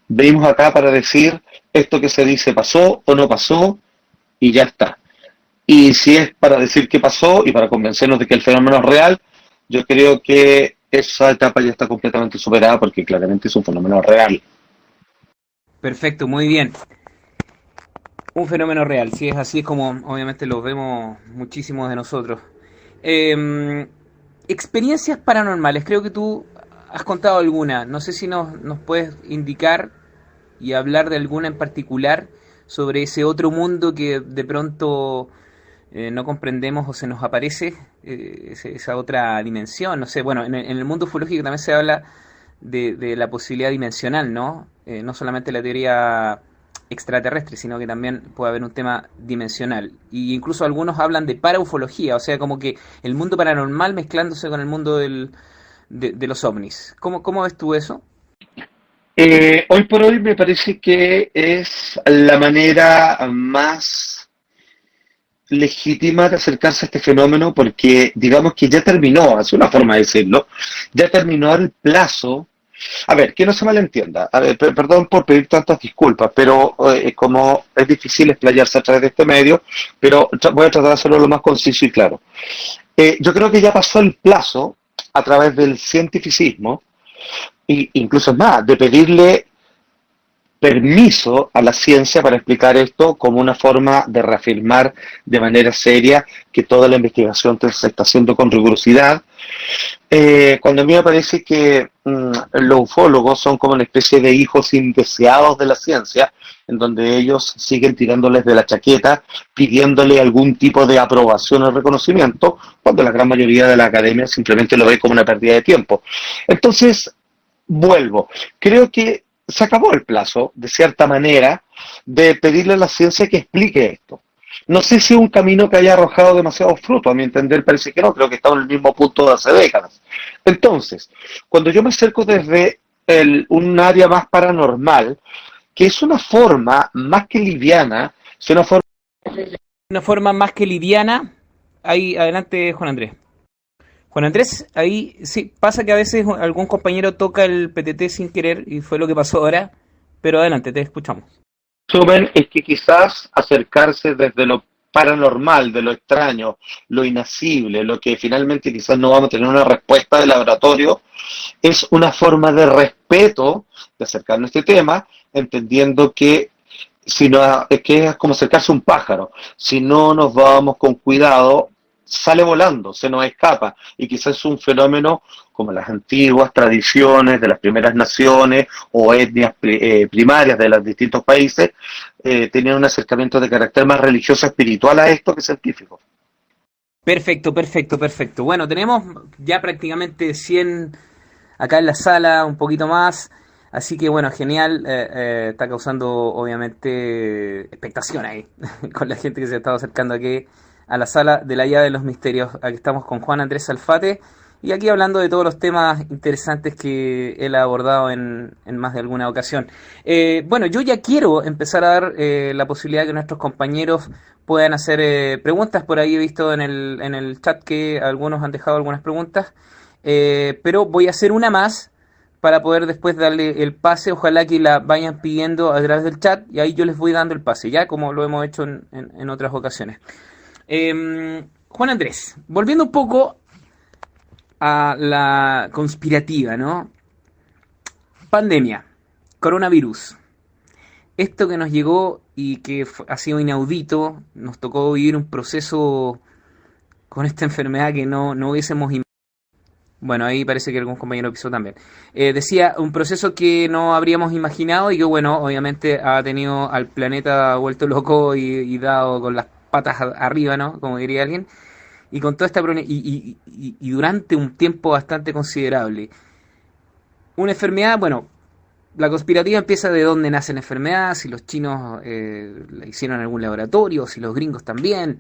venimos acá para decir esto que se dice pasó o no pasó y ya está. Y si es para decir qué pasó y para convencernos de que el fenómeno es real, yo creo que esa etapa ya está completamente superada porque claramente es un fenómeno real. Perfecto, muy bien. Un fenómeno real, sí, es así, es como obviamente lo vemos muchísimos de nosotros. Eh, Experiencias paranormales, creo que tú has contado alguna. No sé si nos puedes indicar y hablar de alguna en particular sobre ese otro mundo que de pronto no comprendemos o se nos aparece, esa otra dimensión. No sé, bueno, en el mundo ufológico también se habla de la posibilidad dimensional, ¿no? No solamente la teoría extraterrestre, sino que también puede haber un tema dimensional. Y incluso algunos hablan de paraufología, o sea, como que el mundo paranormal mezclándose con el mundo de los ovnis. ¿Cómo ves tú eso? Hoy por hoy me parece que es la manera más legítima de acercarse a este fenómeno porque digamos que ya terminó, es una forma de decirlo, ya terminó el plazo. A ver, que no se malentienda, a ver, perdón por pedir tantas disculpas, pero como es difícil explayarse a través de este medio, pero voy a tratar de hacerlo lo más conciso y claro. Yo creo que ya pasó el plazo a través del cientificismo, e incluso es más, de pedirle permiso a la ciencia para explicar esto como una forma de reafirmar de manera seria que toda la investigación se está haciendo con rigurosidad. Cuando a mí me parece que los ufólogos son como una especie de hijos indeseados de la ciencia, en donde ellos siguen tirándoles de la chaqueta, pidiéndole algún tipo de aprobación o reconocimiento, cuando la gran mayoría de la academia simplemente lo ve como una pérdida de tiempo. Entonces, vuelvo. Creo que se acabó el plazo, de cierta manera, de pedirle a la ciencia que explique esto. No sé si es un camino que haya arrojado demasiados frutos, a mi entender parece que no, creo que estamos en el mismo punto de hace décadas. Entonces, cuando yo me acerco desde un área más paranormal, que es una forma más que liviana, es Una forma más que liviana. Ahí, adelante, Juan Andrés. Juan Andrés, ahí sí, pasa que a veces algún compañero toca el PTT sin querer y fue lo que pasó ahora, pero adelante, te escuchamos. resumen es que quizás acercarse desde lo paranormal, de lo extraño, lo inasible, lo que finalmente quizás no vamos a tener una respuesta de laboratorio, es una forma de respeto de acercarnos a este tema, entendiendo que si no, es que es como acercarse a un pájaro. Si no nos vamos con cuidado, sale volando, se nos escapa, y quizás es un fenómeno como las antiguas tradiciones de las primeras naciones o etnias primarias de los distintos países, tenían un acercamiento de carácter más religioso, espiritual a esto que científico. Perfecto, perfecto, perfecto. Bueno, tenemos ya prácticamente 100 acá en la sala, un poquito más. Así que bueno, genial. Está causando obviamente expectación ahí con la gente que se ha estado acercando aquí a la sala de la llave de los misterios. Aquí estamos con Juan Andrés Alfate y aquí hablando de todos los temas interesantes que él ha abordado en más de alguna ocasión. Bueno, yo ya quiero empezar a dar la posibilidad de que nuestros compañeros puedan hacer preguntas. Por ahí he visto en el chat que algunos han dejado algunas preguntas, pero voy a hacer una más para poder después darle el pase. Ojalá que la vayan pidiendo a través del chat y ahí yo les voy dando el pase, ya como lo hemos hecho en otras ocasiones. Juan Andrés, volviendo un poco a la conspirativa, ¿no? Pandemia, coronavirus. Esto que nos llegó y que ha sido inaudito, nos tocó vivir un proceso con esta enfermedad que no hubiésemos imaginado. Bueno, ahí parece que algún compañero pisó también. Decía, un proceso que no habríamos imaginado y que, bueno, obviamente ha tenido al planeta vuelto loco y dado con las patas arriba, ¿no? Como diría alguien. Y con toda esta y durante un tiempo bastante considerable. Una enfermedad, bueno, la conspirativa empieza de dónde nace la enfermedad, si los chinos la hicieron en algún laboratorio, si los gringos también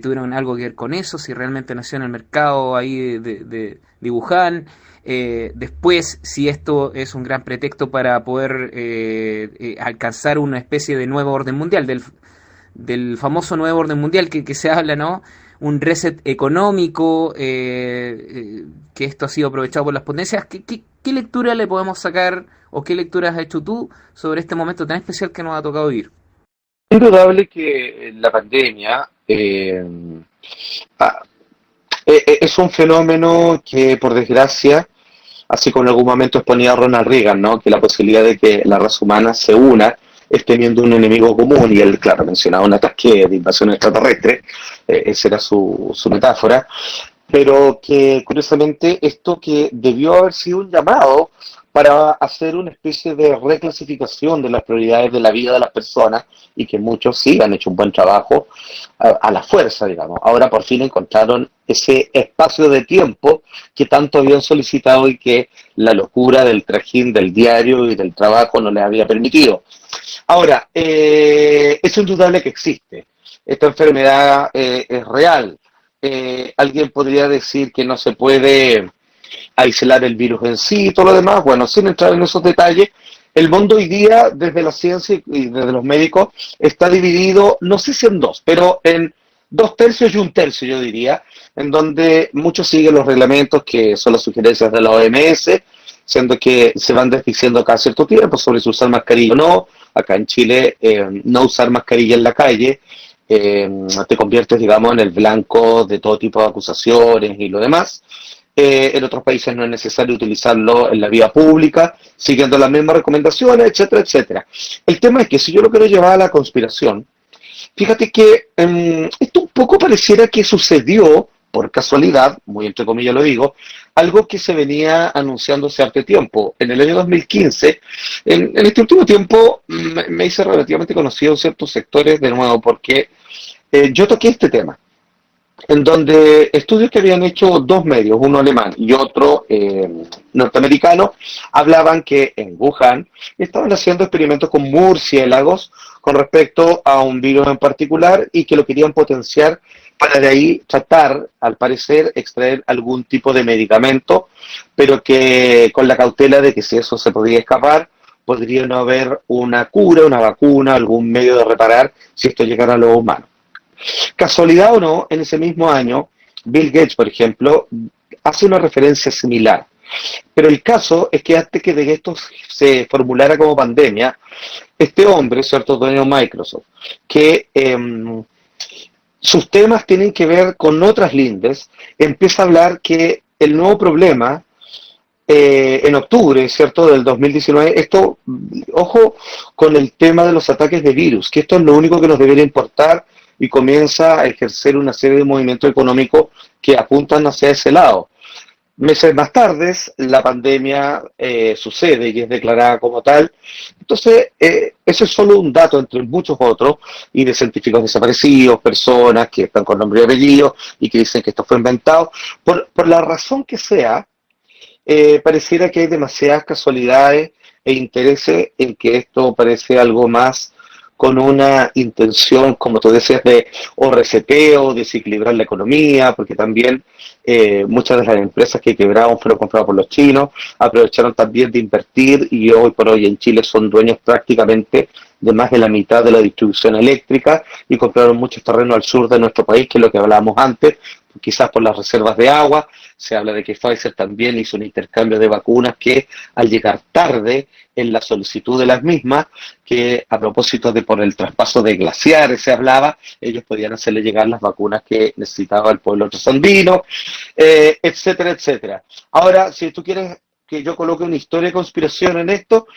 tuvieron algo que ver con eso, si realmente nació en el mercado ahí de Wuhan. Después, si esto es un gran pretexto para poder alcanzar una especie de nuevo orden mundial, del famoso nuevo orden mundial que se habla, ¿no? Un reset económico, que esto ha sido aprovechado por las potencias. ¿Qué lectura le podemos sacar o qué lecturas has hecho tú sobre este momento tan especial que nos ha tocado vivir? Es indudable que la pandemia ah, es un fenómeno que, por desgracia, así como en algún momento exponía Ronald Reagan, ¿no? Que la posibilidad de que la raza humana se una es teniendo un enemigo común, y él, claro, mencionaba un ataque de invasión extraterrestre, esa era su metáfora, pero que curiosamente esto que debió haber sido un llamado para hacer una especie de reclasificación de las prioridades de la vida de las personas, y que muchos sí han hecho un buen trabajo a la fuerza, digamos. Ahora por fin encontraron ese espacio de tiempo que tanto habían solicitado y que la locura del trajín del diario y del trabajo no les había permitido. Ahora, es indudable que existe. Esta enfermedad es real. Alguien podría decir que no se puede aislar el virus en sí y todo lo demás. Bueno, sin entrar en esos detalles, el mundo hoy día, desde la ciencia y desde los médicos, está dividido, no sé si en dos, pero en 2 tercios y 1 tercio, yo diría, en donde muchos siguen los reglamentos que son las sugerencias de la OMS, siendo que se van desdiciendo cada cierto tiempo sobre si usar mascarilla o no. Acá en Chile, no usar mascarilla en la calle, te conviertes, digamos, en el blanco de todo tipo de acusaciones y lo demás. En otros países no es necesario utilizarlo en la vía pública, siguiendo las mismas recomendaciones, etcétera, etcétera. El tema es que si yo lo quiero llevar a la conspiración, fíjate que esto un poco pareciera que sucedió por casualidad, muy entre comillas lo digo, algo que se venía anunciando hace harto tiempo. En el año 2015, en este último tiempo, me hice relativamente conocido en ciertos sectores, de nuevo, porque yo toqué este tema, en donde estudios que habían hecho dos medios, uno alemán y otro norteamericano, hablaban que en Wuhan estaban haciendo experimentos con murciélagos con respecto a un virus en particular y que lo querían potenciar para de ahí tratar, al parecer, extraer algún tipo de medicamento, pero que con la cautela de que si eso se podía escapar, podría no haber una cura, una vacuna, algún medio de reparar si esto llegara a los humanos. Casualidad o no, en ese mismo año, Bill Gates, por ejemplo, hace una referencia similar. Pero el caso es que antes que de esto se formulara como pandemia, este hombre, cierto dueño de Microsoft, que sus temas tienen que ver con otras lindes, empieza a hablar que el nuevo problema en octubre, ¿cierto?, del 2019, ojo con el tema de los ataques de virus, que esto es lo único que nos debería importar y comienza a ejercer una serie de movimientos económicos que apuntan hacia ese lado. Meses más tarde, la pandemia sucede y es declarada como tal. Entonces, ese es solo un dato entre muchos otros, y de científicos desaparecidos, personas que están con nombre y apellido y que dicen que esto fue inventado. Por la razón que sea, pareciera que hay demasiadas casualidades e intereses en que esto parece algo más con una intención, como tú decías, de o reseteo, desequilibrar la economía, porque también muchas de las empresas que quebraron fueron compradas por los chinos, aprovecharon también de invertir y hoy por hoy en Chile son dueños prácticamente de más de la mitad de la distribución eléctrica y compraron muchos terrenos al sur de nuestro país, que es lo que hablábamos antes, quizás por las reservas de agua. Se habla de que Pfizer también hizo un intercambio de vacunas que al llegar tarde en la solicitud de las mismas, que a propósito de por el traspaso de glaciares se hablaba, ellos podían hacerle llegar las vacunas que necesitaba el pueblo trasandino, etcétera, etcétera. Ahora, si tú quieres que yo coloque una historia de conspiración en esto,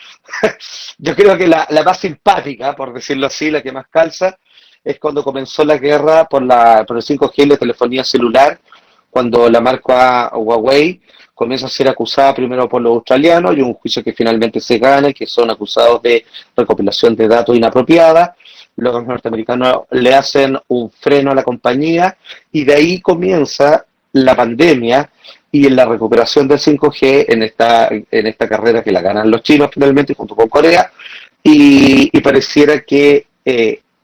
yo creo que la más simpática, por decirlo así, la que más calza, es cuando comenzó la guerra por el 5G y la telefonía celular, cuando la marca Huawei comienza a ser acusada primero por los australianos y un juicio que finalmente se gana, que son acusados de recopilación de datos inapropiada. Luego los norteamericanos le hacen un freno a la compañía y de ahí comienza la pandemia y en la recuperación del 5G en esta carrera que la ganan los chinos finalmente junto con Corea, y pareciera que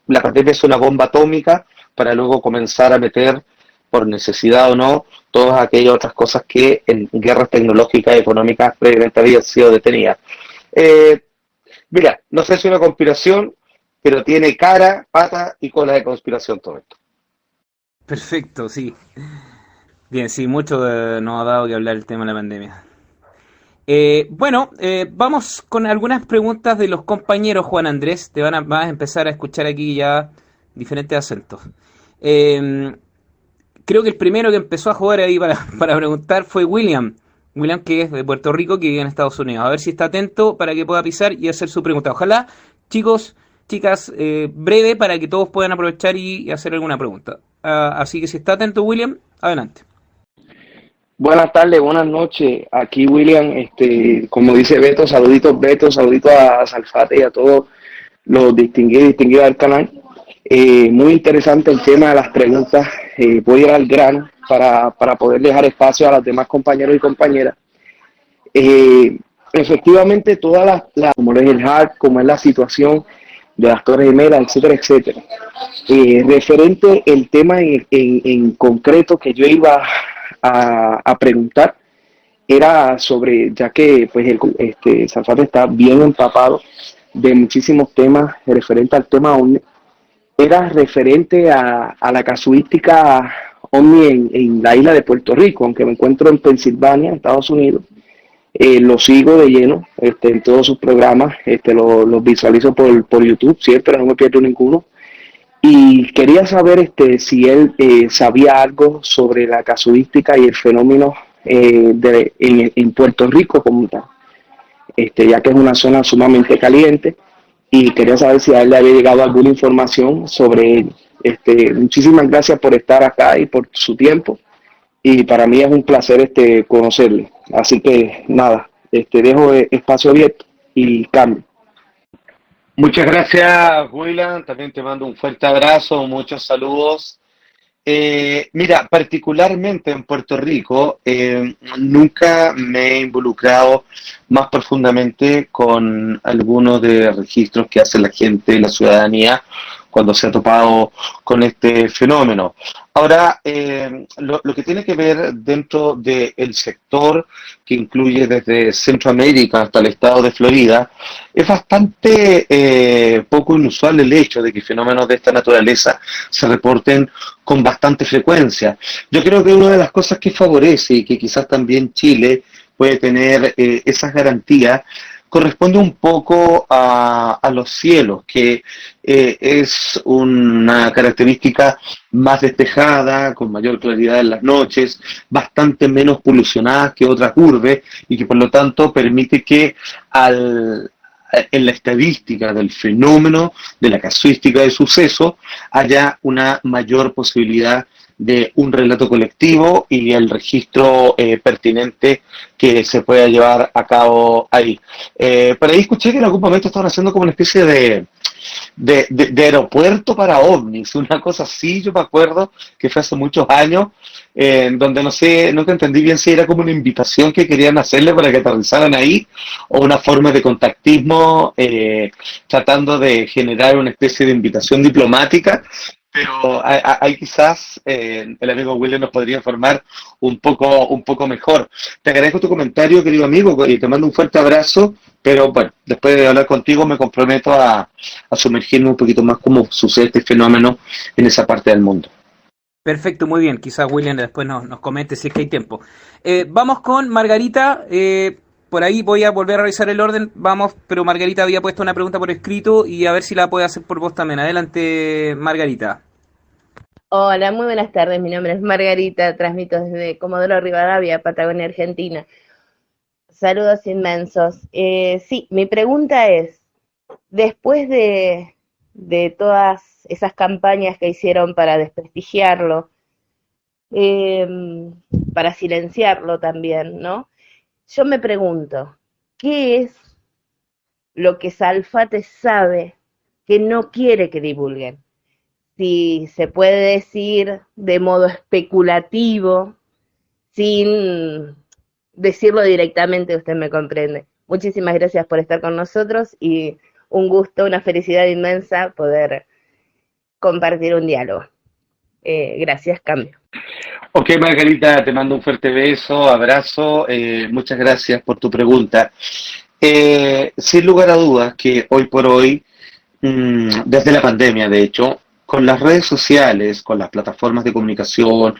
la pandemia es una bomba atómica para luego comenzar a meter, por necesidad o no, todas aquellas otras cosas que en guerras tecnológicas y económicas previamente habían sido detenidas. Mira, no sé si es una conspiración, pero tiene cara, pata y cola de conspiración todo esto. Perfecto, sí. Bien, sí, mucho nos ha dado que hablar el tema de la pandemia. Vamos con algunas preguntas de los compañeros, Juan Andrés. Vas a empezar a escuchar aquí ya diferentes acentos. Creo que el primero que empezó a jugar ahí para preguntar fue William. William, que es de Puerto Rico, que vive en Estados Unidos. A ver si está atento para que pueda pisar y hacer su pregunta. Ojalá, chicos, chicas, breve para que todos puedan aprovechar y hacer alguna pregunta. Así que si está atento, William, adelante. Buenas tardes, buenas noches. Aquí William, como dice Beto, saluditos a Salfate y a todos los distinguidos del canal. Muy interesante el tema de las preguntas. Voy a ir al grano para poder dejar espacio a los demás compañeros y compañeras. Efectivamente, todas como es el hack, como es la situación de las Torres Gemelas, etcétera, etcétera. Referente el tema en concreto que yo iba a preguntar era sobre, ya que pues Salfate está bien empapado de muchísimos temas referente al tema OVNI, era referente a la casuística OVNI en la isla de Puerto Rico, aunque me encuentro en Pensilvania, Estados Unidos. Lo sigo de lleno en todos sus programas, los visualizo por YouTube, siempre no me pierdo ninguno. Y quería saber si él sabía algo sobre la casuística y el fenómeno en Puerto Rico como tal, ya que es una zona sumamente caliente, y quería saber si a él le había llegado alguna información sobre él. Muchísimas gracias por estar acá y por su tiempo, y para mí es un placer conocerle. Así que nada, dejo espacio abierto y cambio. Muchas gracias, William. También te mando un fuerte abrazo, muchos saludos. Mira, particularmente en Puerto Rico, nunca me he involucrado más profundamente con algunos de registros que hace la gente, la ciudadanía, cuando se ha topado con este fenómeno. Ahora, lo que tiene que ver dentro del sector que incluye desde Centroamérica hasta el estado de Florida, es bastante poco inusual el hecho de que fenómenos de esta naturaleza se reporten con bastante frecuencia. Yo creo que una de las cosas que favorece y que quizás también Chile puede tener esas garantías corresponde un poco a los cielos, que es una característica más despejada, con mayor claridad en las noches, bastante menos polucionada que otras urbes, y que por lo tanto permite que en la estadística del fenómeno, de la casuística del suceso, haya una mayor posibilidad de un relato colectivo y el registro pertinente que se pueda llevar a cabo ahí. Por ahí escuché que en algún momento estaban haciendo como una especie de aeropuerto para ovnis, una cosa así, yo me acuerdo que fue hace muchos años, donde no sé, nunca entendí bien si era como una invitación que querían hacerle para que aterrizaran ahí, o una forma de contactismo, tratando de generar una especie de invitación diplomática, pero ahí quizás el amigo William nos podría informar un poco mejor. Te agradezco tu comentario, querido amigo, y te mando un fuerte abrazo, pero bueno, después de hablar contigo me comprometo a sumergirme un poquito más cómo sucede este fenómeno en esa parte del mundo. Perfecto, muy bien. Quizás William después nos comente si es que hay tiempo. Vamos con Margarita. Por ahí voy a volver a revisar el orden. Vamos, pero Margarita había puesto una pregunta por escrito y a ver si la puede hacer por voz también. Adelante, Margarita. Hola, muy buenas tardes. Mi nombre es Margarita, transmito desde Comodoro Rivadavia, Patagonia, Argentina. Saludos inmensos. Sí, mi pregunta es, después de todas esas campañas que hicieron para desprestigiarlo, eh, para silenciarlo también, ¿no? Yo me pregunto, ¿qué es lo que Salfate sabe que no quiere que divulguen? Si se puede decir de modo especulativo, sin decirlo directamente, usted me comprende. Muchísimas gracias por estar con nosotros y un gusto, una felicidad inmensa poder compartir un diálogo. Gracias, cambio. Ok, Margarita, te mando un fuerte beso, abrazo, muchas gracias por tu pregunta. Sin lugar a dudas que hoy por hoy, desde la pandemia de hecho, con las redes sociales, con las plataformas de comunicación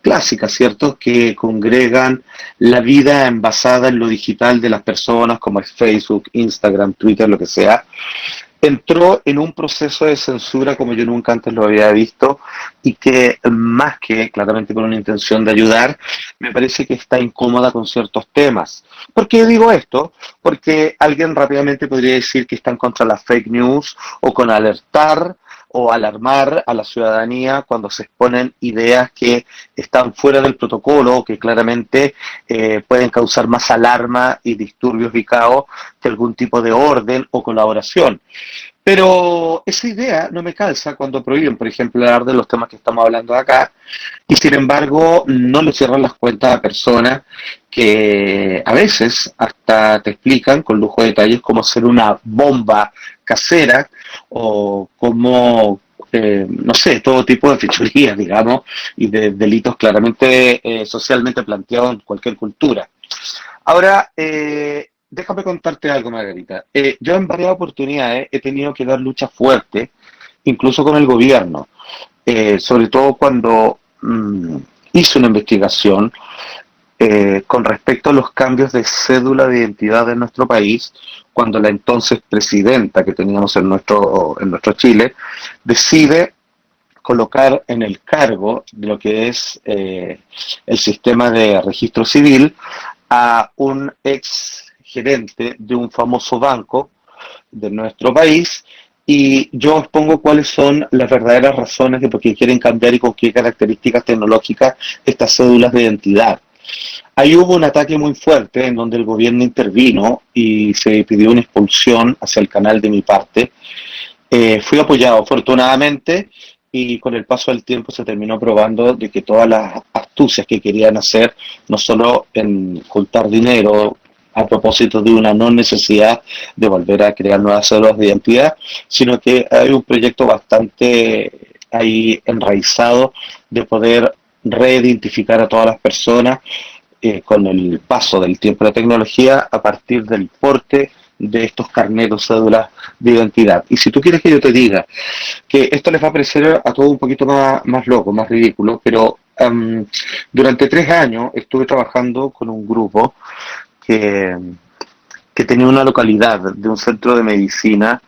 clásicas, ¿cierto?, que congregan la vida basada en lo digital de las personas, como es Facebook, Instagram, Twitter, lo que sea, entró en un proceso de censura como yo nunca antes lo había visto y que más que claramente con una intención de ayudar, me parece que está incómoda con ciertos temas. ¿Por qué digo esto? Porque alguien rápidamente podría decir que están contra las fake news o con alertar o alarmar a la ciudadanía cuando se exponen ideas que están fuera del protocolo o que claramente pueden causar más alarma y disturbios y caos que algún tipo de orden o colaboración. Pero esa idea no me calza cuando prohíben, por ejemplo, hablar de los temas que estamos hablando acá, y sin embargo no le cierran las cuentas a personas que a veces hasta te explican con lujo de detalles cómo hacer una bomba casera o cómo, no sé, todo tipo de fechorías, digamos, y de delitos claramente socialmente planteados en cualquier cultura. Ahora, déjame contarte algo, Margarita. Yo en varias oportunidades he tenido que dar lucha fuerte, incluso con el gobierno, sobre todo cuando hice una investigación con respecto a los cambios de cédula de identidad en nuestro país, cuando la entonces presidenta que teníamos en nuestro Chile decide colocar en el cargo de lo que es el sistema de registro civil a un ex gerente de un famoso banco de nuestro país, y yo expongo cuáles son las verdaderas razones de por qué quieren cambiar y con qué características tecnológicas estas cédulas de identidad. Ahí hubo un ataque muy fuerte en donde el gobierno intervino y se pidió una expulsión hacia el canal de mi parte. Fui apoyado afortunadamente y con el paso del tiempo se terminó probando de que todas las astucias que querían hacer, no solo en juntar dinero a propósito de una no necesidad de volver a crear nuevas células de identidad, sino que hay un proyecto bastante ahí enraizado de poder reidentificar a todas las personas con el paso del tiempo de la tecnología a partir del porte de estos carneros, cédulas de identidad. Y si tú quieres que yo te diga que esto les va a parecer a todos un poquito más loco, más ridículo, pero durante 3 años estuve trabajando con un grupo que, que tenía una localidad de un centro de medicina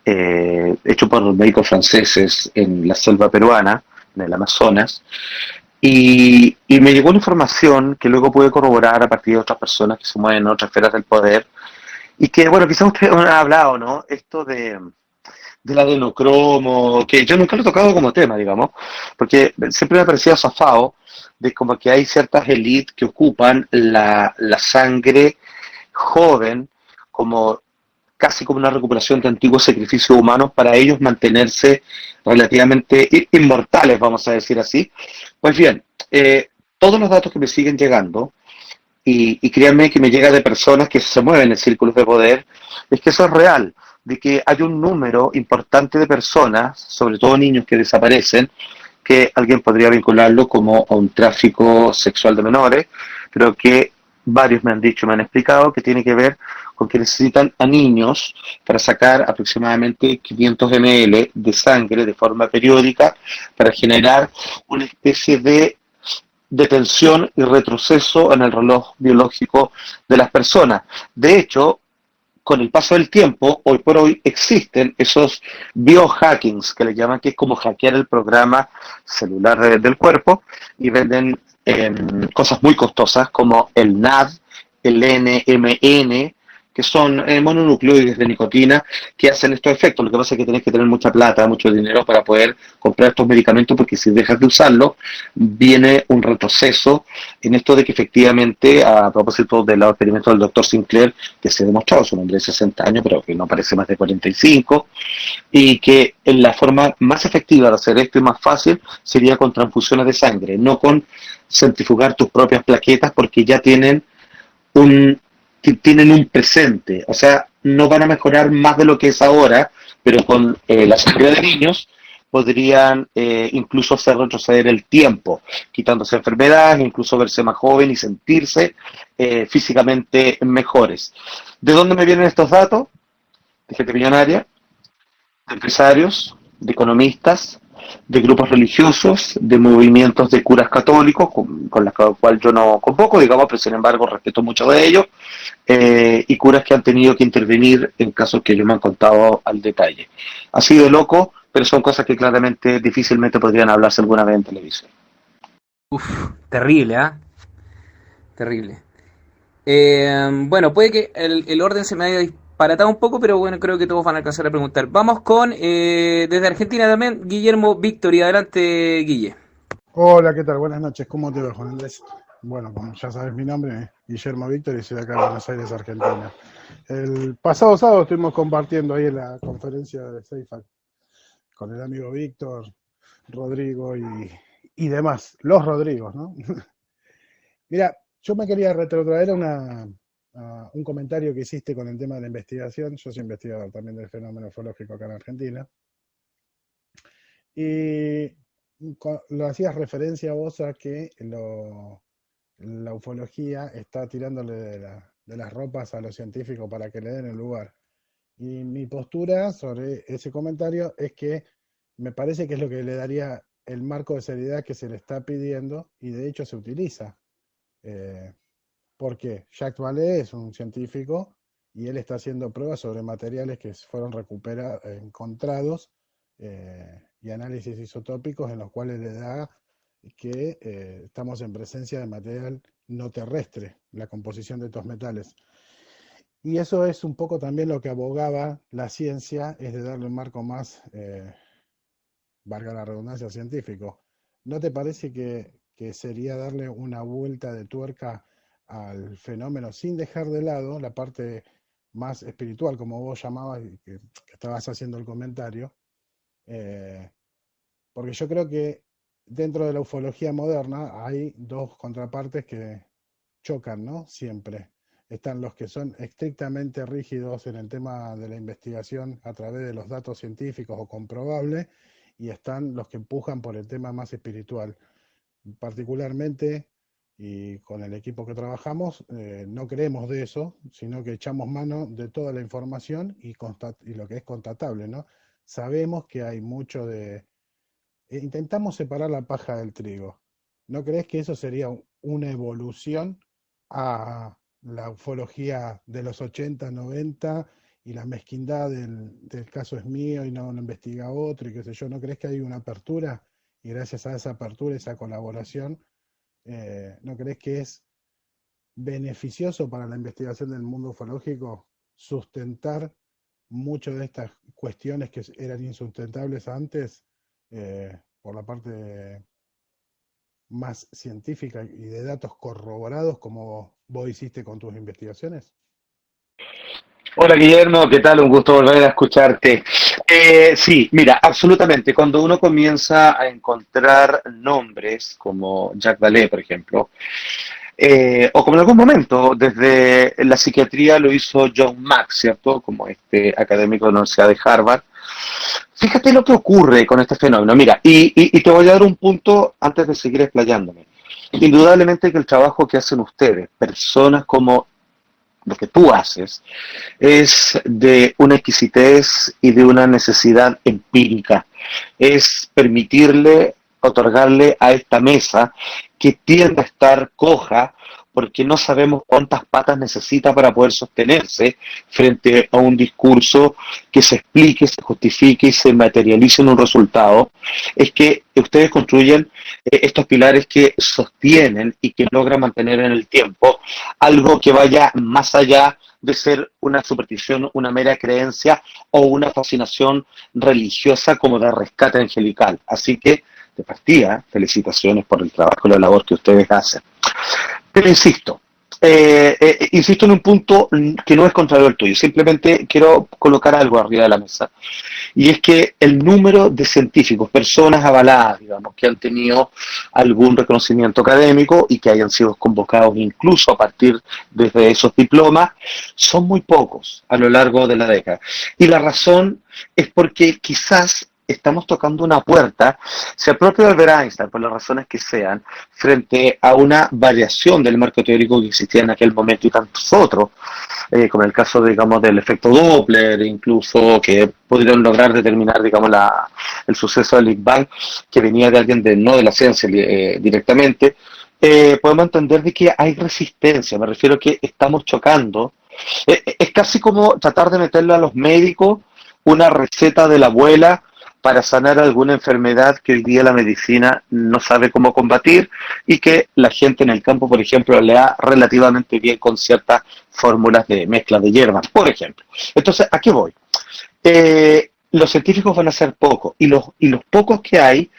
hecho por médicos franceses en la selva peruana, en el Amazonas, y me llegó una información que luego pude corroborar a partir de otras personas que se mueven en otras esferas del poder, Y que, bueno, quizás usted ha hablado, ¿no? Esto del adenocromo, que yo nunca lo he tocado como tema, digamos, porque siempre me ha parecido zafado de como que hay ciertas élites que ocupan la sangre joven como casi como una recuperación de antiguos sacrificios humanos para ellos mantenerse relativamente inmortales, vamos a decir así. Pues bien, todos los datos que me siguen llegando, y créanme que me llega de personas que se mueven en círculos de poder, es que eso es real, de que hay un número importante de personas, sobre todo niños que desaparecen, que alguien podría vincularlo como a un tráfico sexual de menores, pero que varios me han dicho, me han explicado que tiene que ver con que necesitan a niños para sacar aproximadamente 500 ml de sangre de forma periódica para generar una especie de tensión y retroceso en el reloj biológico de las personas. De hecho, con el paso del tiempo, hoy por hoy existen esos biohackings que le llaman, que es como hackear el programa celular del cuerpo, y venden cosas muy costosas como el NAD, el NMN, que son mononucleóides de nicotina que hacen estos efectos. Lo que pasa es que tenés que tener mucha plata, mucho dinero para poder comprar estos medicamentos, porque si dejas de usarlo, viene un retroceso en esto de que efectivamente, a propósito del experimento del doctor Sinclair, que se ha demostrado, es un hombre de 60 años, pero que no parece más de 45, y que en la forma más efectiva de hacer esto y más fácil sería con transfusiones de sangre, no con centrifugar tus propias plaquetas, porque ya un, tienen un presente, o sea, no van a mejorar más de lo que es ahora, pero con la sangre de niños podrían incluso hacer retroceder el tiempo, quitándose enfermedades, incluso verse más joven y sentirse físicamente mejores. ¿De dónde me vienen estos datos? De gente millonaria, de empresarios, de economistas, de grupos religiosos, de movimientos de curas católicos, con las cuales yo no convoco, digamos, pero sin embargo respeto mucho de ellos, y curas que han tenido que intervenir en casos que ellos me han contado al detalle. Así de loco, pero son cosas que claramente difícilmente podrían hablarse alguna vez en televisión. Uf, terrible, ¿ah? Terrible. Bueno, puede que el orden se me haya disparatado un poco, pero bueno, creo que todos van a alcanzar a preguntar. Vamos con, desde Argentina también, Guillermo Victoria. Adelante, Guille. Hola, ¿qué tal? Buenas noches, ¿cómo te va, Juan Andrés? Bueno, como ya sabes mi nombre, Guillermo Víctor, y soy de acá de Buenos Aires, Argentina. El pasado sábado estuvimos compartiendo ahí en la conferencia de CEIFAC con el amigo Víctor, Rodrigo y demás, los Rodrigos, ¿no? Mira, yo me quería retrotraer a un comentario que hiciste con el tema de la investigación. Yo soy investigador también del fenómeno ufológico acá en Argentina. Y lo hacías referencia a vos a que la ufología está tirándole de las ropas a los científicos para que le den el lugar. Y mi postura sobre ese comentario es que me parece que es lo que le daría el marco de seriedad que se le está pidiendo, y de hecho se utiliza. Eh, porque Jacques Vallée es un científico y él está haciendo pruebas sobre materiales que fueron encontrados, y análisis isotópicos en los cuales le da que estamos en presencia de material no terrestre, la composición de estos metales. Y eso es un poco también lo que abogaba la ciencia, es de darle un marco más, valga la redundancia, científico. ¿No te parece que sería darle una vuelta de tuerca al fenómeno sin dejar de lado la parte más espiritual, como vos llamabas y que estabas haciendo el comentario? Eh, Porque yo creo que dentro de la ufología moderna hay dos contrapartes que chocan, ¿no? Siempre. Están los que son estrictamente rígidos en el tema de la investigación a través de los datos científicos o comprobables, y están los que empujan por el tema más espiritual. Particularmente, y con el equipo que trabajamos, no creemos de eso, sino que echamos mano de toda la información y lo que es constatable, ¿no? Sabemos que hay mucho de... intentamos separar la paja del trigo. ¿No crees que eso sería una evolución a la ufología de los 80, 90, y la mezquindad del caso es mío y no lo investiga otro y qué sé yo? ¿No crees que hay una apertura? Y gracias a esa apertura, esa colaboración, ¿no crees que es beneficioso para la investigación del mundo ufológico sustentar muchas de estas cuestiones que eran insustentables antes por la parte más científica y de datos corroborados como vos hiciste con tus investigaciones? Hola Guillermo, ¿qué tal? Un gusto volver a escucharte. Sí, mira, absolutamente. Cuando uno comienza a encontrar nombres como Jacques Vallée, por ejemplo, o como en algún momento desde la psiquiatría lo hizo John Mack, ¿cierto? Como este académico de la Universidad de Harvard. Fíjate lo que ocurre con este fenómeno. Mira, y te voy a dar un punto antes de seguir explayándome. Indudablemente que el trabajo que hacen ustedes, personas como lo que tú haces, es de una exquisitez y de una necesidad empírica. Es permitirle, otorgarle a esta mesa que tiende a estar coja porque no sabemos cuántas patas necesita para poder sostenerse frente a un discurso que se explique, se justifique y se materialice en un resultado, es que ustedes construyen estos pilares que sostienen y que logran mantener en el tiempo algo que vaya más allá de ser una superstición, una mera creencia o una fascinación religiosa como de rescate angelical. Así que, de partida, felicitaciones por el trabajo y la labor que ustedes hacen. Pero insisto en un punto que no es contrario al tuyo, simplemente quiero colocar algo arriba de la mesa, y es que el número de científicos, personas avaladas, digamos, que han tenido algún reconocimiento académico y que hayan sido convocados incluso a partir de esos diplomas, son muy pocos a lo largo de la década. Y la razón es porque quizás estamos tocando una puerta, sea propio de Albert Einstein, por las razones que sean, frente a una variación del marco teórico que existía en aquel momento y tantos otros, como el caso, digamos, del efecto Doppler, incluso que pudieron lograr determinar, digamos, el suceso del Big Bang, que venía de alguien no de la ciencia directamente, podemos entender de que hay resistencia, me refiero a que estamos chocando. Es casi como tratar de meterle a los médicos una receta de la abuela para sanar alguna enfermedad que hoy día la medicina no sabe cómo combatir y que la gente en el campo, por ejemplo, le da relativamente bien con ciertas fórmulas de mezcla de hierbas, por ejemplo. Entonces, ¿a qué voy? Los científicos van a ser pocos y los pocos que hay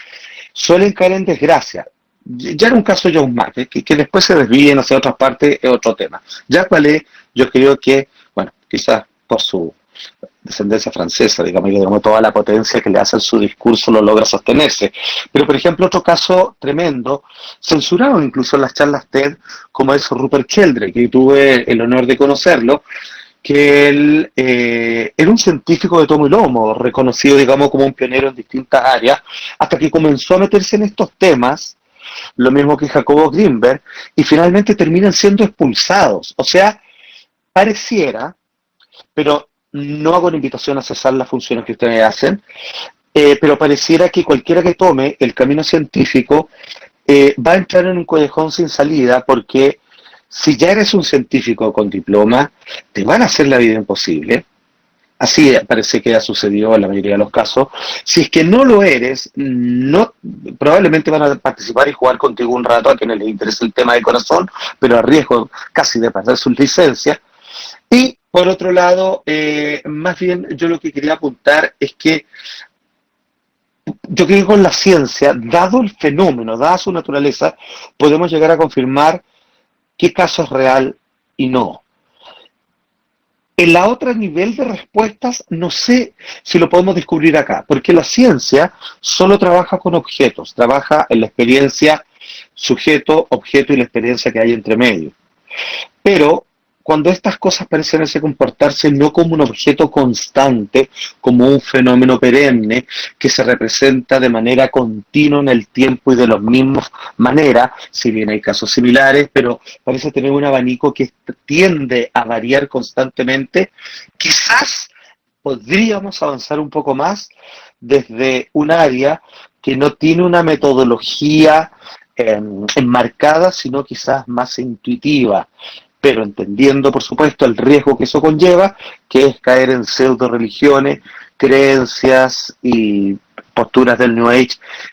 suelen caer en desgracia. Ya era un caso John Mack, que después se desvíen hacia otras partes, es otro tema. Jacques Vallée, yo creo que, bueno, quizás por su descendencia francesa, digamos, toda la potencia que le hace en su discurso lo logra sostenerse. Pero, por ejemplo, otro caso tremendo, censurado incluso en las charlas TED, como es Rupert Sheldrake, que tuve el honor de conocerlo, que él era un científico de tomo y lomo, reconocido, digamos, como un pionero en distintas áreas, hasta que comenzó a meterse en estos temas, lo mismo que Jacobo Greenberg, y finalmente terminan siendo expulsados. O sea, pareciera, pero no hago una invitación a cesar las funciones que ustedes hacen, pero pareciera que cualquiera que tome el camino científico va a entrar en un callejón sin salida, porque si ya eres un científico con diploma, te van a hacer la vida imposible. Así parece que ha sucedido en la mayoría de los casos. Si es que no lo eres, no, probablemente van a participar y jugar contigo un rato a quienes les interese el tema de corazón, pero a riesgo casi de perder sus licencias. Y por otro lado, más bien yo lo que quería apuntar es que yo creo que con la ciencia, dado el fenómeno, dada su naturaleza, podemos llegar a confirmar qué caso es real y no. En la otra nivel de respuestas, no sé si lo podemos descubrir acá, porque la ciencia solo trabaja con objetos, trabaja en la experiencia sujeto, objeto y la experiencia que hay entre medio. Pero cuando estas cosas parecen comportarse no como un objeto constante, como un fenómeno perenne que se representa de manera continua en el tiempo y de la misma manera, si bien hay casos similares, pero parece tener un abanico que tiende a variar constantemente, quizás podríamos avanzar un poco más desde un área que no tiene una metodología enmarcada, sino quizás más intuitiva, pero entendiendo, por supuesto, el riesgo que eso conlleva, que es caer en pseudo-religiones, creencias y posturas del New Age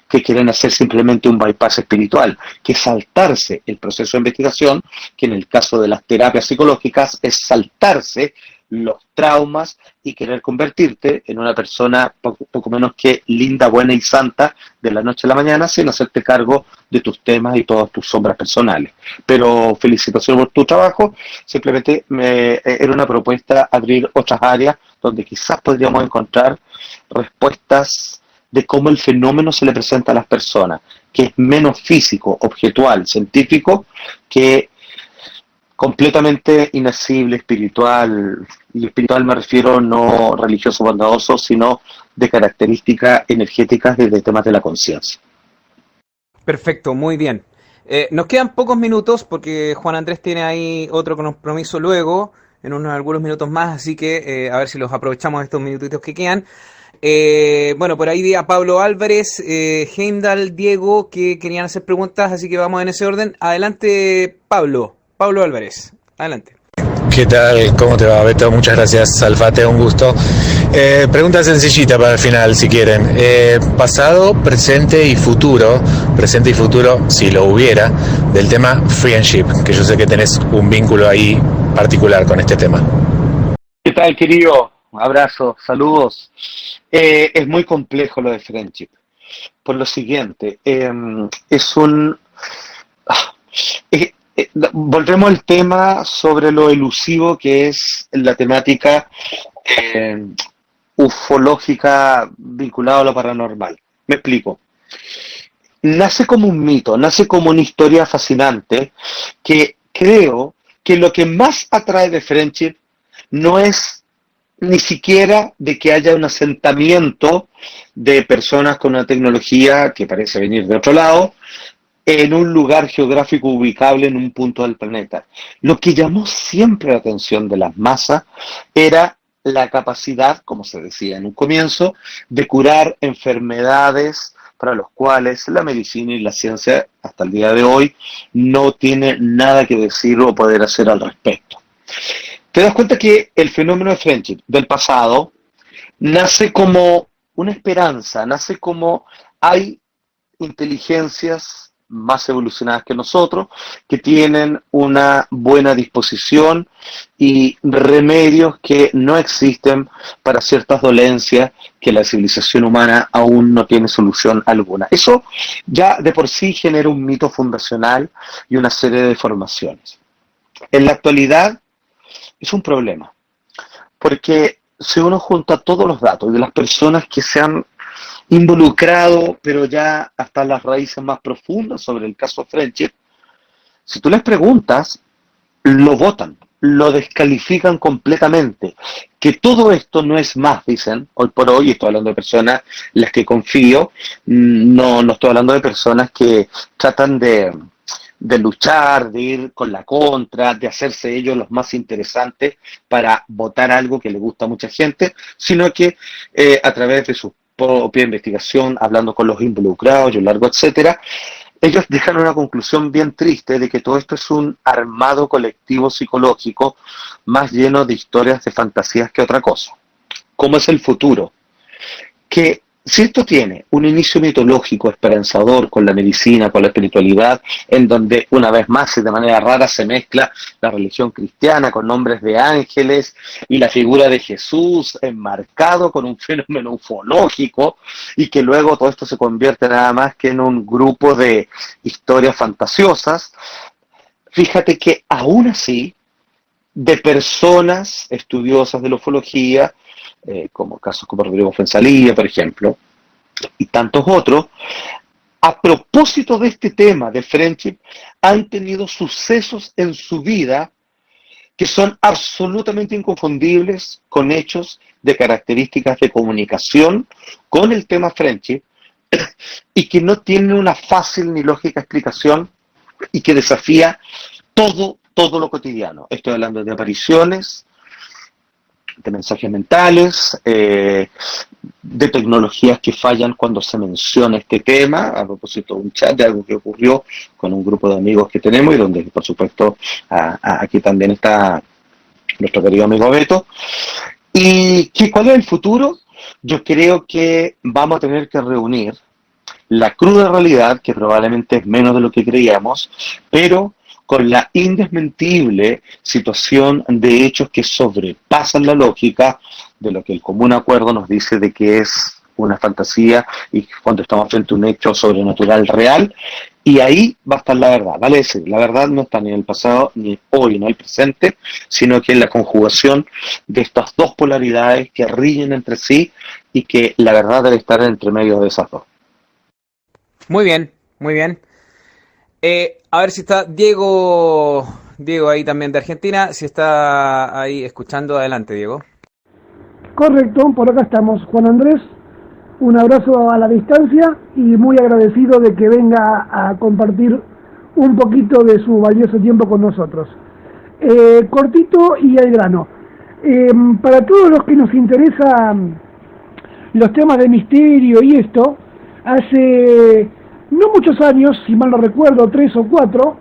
que quieren hacer simplemente un bypass espiritual, que es saltarse el proceso de investigación, que en el caso de las terapias psicológicas es saltarse los traumas y querer convertirte en una persona poco menos que linda, buena y santa de la noche a la mañana sin hacerte cargo de tus temas y todas tus sombras personales. Pero felicitaciones por tu trabajo, simplemente era una propuesta abrir otras áreas donde quizás podríamos encontrar respuestas de cómo el fenómeno se le presenta a las personas, que es menos físico, objetual, científico, que completamente inasible, espiritual, y espiritual me refiero no religioso bondadoso, sino de características energéticas desde temas de la conciencia. Perfecto, muy bien. Nos quedan pocos minutos porque Juan Andrés tiene ahí otro compromiso luego, en algunos minutos más, así que a ver si los aprovechamos estos minutitos que quedan. Bueno, por ahí vi a Pablo Álvarez, Heimdall, Diego, que querían hacer preguntas, así que vamos en ese orden. Adelante, Pablo. Pablo Álvarez, adelante. ¿Qué tal? ¿Cómo te va, Beto? Muchas gracias, Alfate, un gusto. Pregunta sencillita para el final, si quieren. Pasado, presente y futuro, si lo hubiera, del tema friendship, que yo sé que tenés un vínculo ahí particular con este tema. ¿Qué tal, querido? Abrazos, saludos. Es muy complejo lo de friendship. Por lo siguiente, volvemos al tema sobre lo elusivo que es la temática ufológica vinculada a lo paranormal. Me explico. Nace como un mito, nace como una historia fascinante que creo que lo que más atrae de friendship no es ni siquiera de que haya un asentamiento de personas con una tecnología que parece venir de otro lado, en un lugar geográfico ubicable en un punto del planeta. Lo que llamó siempre la atención de las masas era la capacidad, como se decía en un comienzo, de curar enfermedades para los cuales la medicina y la ciencia hasta el día de hoy no tienen nada que decir o poder hacer al respecto. Te das cuenta que el fenómeno de friendship del pasado nace como una esperanza, nace como hay inteligencias más evolucionadas que nosotros, que tienen una buena disposición y remedios que no existen para ciertas dolencias que la civilización humana aún no tiene solución alguna. Eso ya de por sí genera un mito fundacional y una serie de deformaciones. En la actualidad es un problema, porque si uno junta todos los datos de las personas que se han involucrado, pero ya hasta las raíces más profundas sobre el caso Friendship, si tú les preguntas, lo votan, lo descalifican completamente. Que todo esto no es más, dicen, hoy por hoy, estoy hablando de personas en las que confío, no estoy hablando de personas que tratan de luchar, de ir con la contra, de hacerse ellos los más interesantes para votar algo que le gusta a mucha gente, sino que a través de su propia investigación, hablando con los involucrados y un largo etcétera, ellos dejan una conclusión bien triste de que todo esto es un armado colectivo psicológico más lleno de historias de fantasías que otra cosa. ¿Cómo es el futuro? Que si esto tiene un inicio mitológico esperanzador con la medicina, con la espiritualidad, en donde una vez más y de manera rara se mezcla la religión cristiana con nombres de ángeles y la figura de Jesús enmarcado con un fenómeno ufológico, y que luego todo esto se convierte nada más que en un grupo de historias fantasiosas, fíjate que aún así, de personas estudiosas de la ufología, como casos como Rodrigo Fuenzalía, por ejemplo, y tantos otros, a propósito de este tema de friendship, han tenido sucesos en su vida que son absolutamente inconfundibles con hechos de características de comunicación con el tema friendship y que no tienen una fácil ni lógica explicación y que desafía todo lo cotidiano. Estoy hablando de apariciones, de mensajes mentales, de tecnologías que fallan cuando se menciona este tema, a propósito de un chat, de algo que ocurrió con un grupo de amigos que tenemos y donde, por supuesto, aquí también está nuestro querido amigo Beto. ¿Y cuál es el futuro? Yo creo que vamos a tener que reunir la cruda realidad, que probablemente es menos de lo que creíamos, pero con la indesmentible situación de hechos que sobrepasan la lógica de lo que el común acuerdo nos dice de que es una fantasía y cuando estamos frente a un hecho sobrenatural real, y ahí va a estar la verdad, vale decir, la verdad no está ni en el pasado, ni hoy, ni en el presente, sino que en la conjugación de estas dos polaridades que riñen entre sí y que la verdad debe estar entre medio de esas dos. Muy bien, muy bien. A ver si está Diego ahí también de Argentina, si está ahí escuchando, adelante Diego. Correcto, por acá estamos. Juan Andrés, un abrazo a la distancia y muy agradecido de que venga a compartir un poquito de su valioso tiempo con nosotros. Cortito y al grano. Para todos los que nos interesan los temas de misterio y esto, hace no muchos años, si mal no recuerdo, 3 o 4,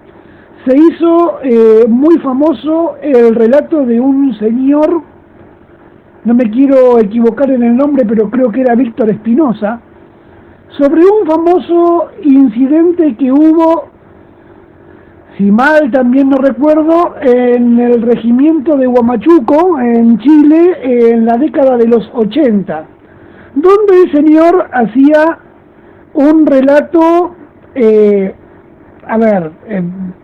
se hizo muy famoso el relato de un señor, no me quiero equivocar en el nombre, pero creo que era Víctor Espinosa, sobre un famoso incidente que hubo, si mal también no recuerdo, en el regimiento de Huamachuco, en Chile, en la década de los 80, donde el señor hacía un relato,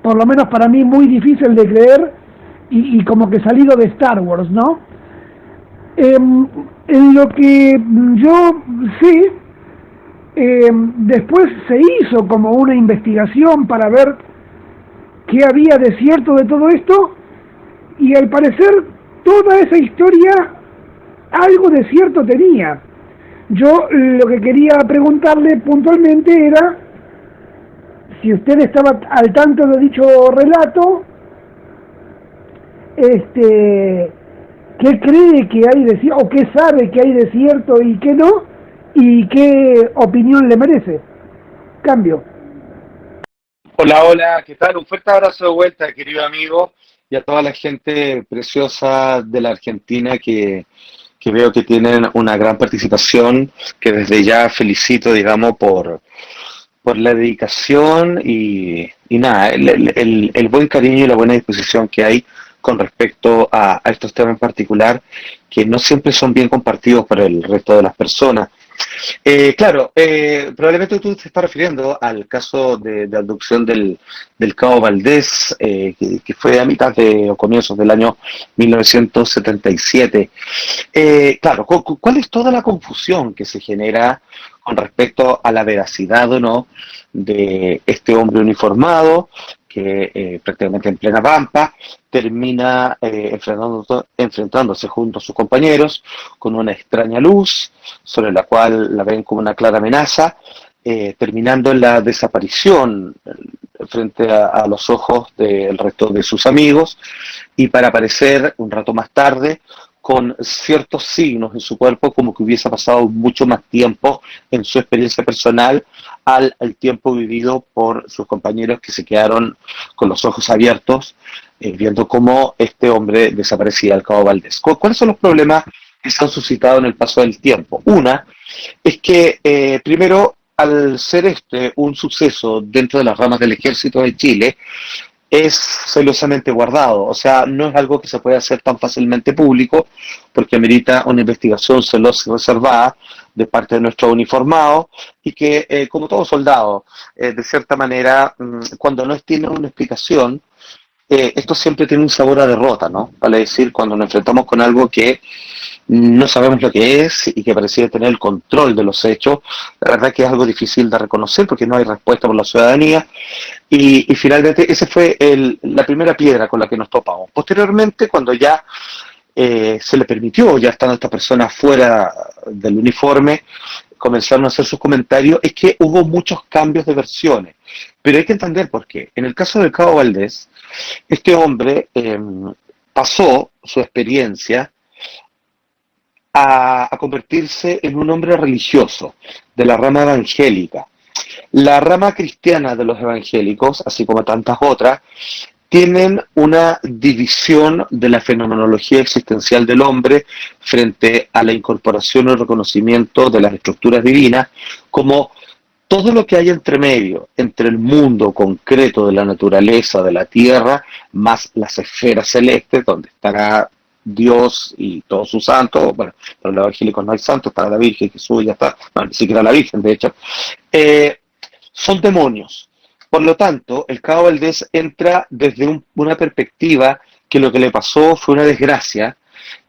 por lo menos para mí muy difícil de creer y como que salido de Star Wars, ¿no? En lo que yo sé, después se hizo como una investigación para ver qué había de cierto de todo esto, y al parecer toda esa historia algo de cierto tenía. Yo lo que quería preguntarle puntualmente era si usted estaba al tanto de dicho relato, qué cree que hay de cierto, o qué sabe que hay de cierto y qué no, y qué opinión le merece. Cambio. Hola, hola, ¿qué tal? Un fuerte abrazo de vuelta, querido amigo, y a toda la gente preciosa de la Argentina que veo que tienen una gran participación, que desde ya felicito, digamos, por la dedicación y nada, el buen cariño y la buena disposición que hay con respecto a estos temas en particular, que no siempre son bien compartidos por el resto de las personas. Claro, probablemente tú te estás refiriendo al caso de abducción del Cabo Valdés, que fue a mitad o comienzos del año 1977. Claro, ¿cuál es toda la confusión que se genera con respecto a la veracidad o no de este hombre uniformado que prácticamente en plena pampa termina enfrentándose junto a sus compañeros con una extraña luz sobre la cual la ven como una clara amenaza, terminando en la desaparición frente a los ojos del resto de sus amigos, y para aparecer un rato más tarde con ciertos signos en su cuerpo como que hubiese pasado mucho más tiempo en su experiencia personal al tiempo vivido por sus compañeros, que se quedaron con los ojos abiertos viendo cómo este hombre desaparecía del Cabo Valdés. ¿Cuáles son los problemas que se han suscitado en el paso del tiempo? Una es que, primero, al ser un suceso dentro de las ramas del Ejército de Chile, es celosamente guardado, o sea, no es algo que se puede hacer tan fácilmente público, porque amerita una investigación celosa y reservada de parte de nuestros uniformados, y que, como todo soldado, de cierta manera, cuando no tienen una explicación, esto siempre tiene un sabor a derrota, ¿no? Vale decir, cuando nos enfrentamos con algo que no sabemos lo que es y que parecía tener el control de los hechos, la verdad que es algo difícil de reconocer porque no hay respuesta por la ciudadanía, y finalmente esa fue la primera piedra con la que nos topamos. Posteriormente, cuando ya se le permitió, ya estando esta persona fuera del uniforme, comenzaron a hacer sus comentarios, es que hubo muchos cambios de versiones, pero hay que entender por qué. En el caso del Cabo Valdés, este hombre pasó su experiencia a convertirse en un hombre religioso de la rama evangélica. La rama cristiana de los evangélicos, así como tantas otras, tienen una división de la fenomenología existencial del hombre frente a la incorporación y reconocimiento de las estructuras divinas como todo lo que hay entre medio, entre el mundo concreto de la naturaleza, de la Tierra, más las esferas celestes, donde estará Dios y todos sus santos, bueno, para los evangélicos no hay santos, estará la Virgen, Jesús, ya está, bueno, ni siquiera la Virgen, de hecho, son demonios. Por lo tanto, el Cabo Valdés entra desde una perspectiva que lo que le pasó fue una desgracia,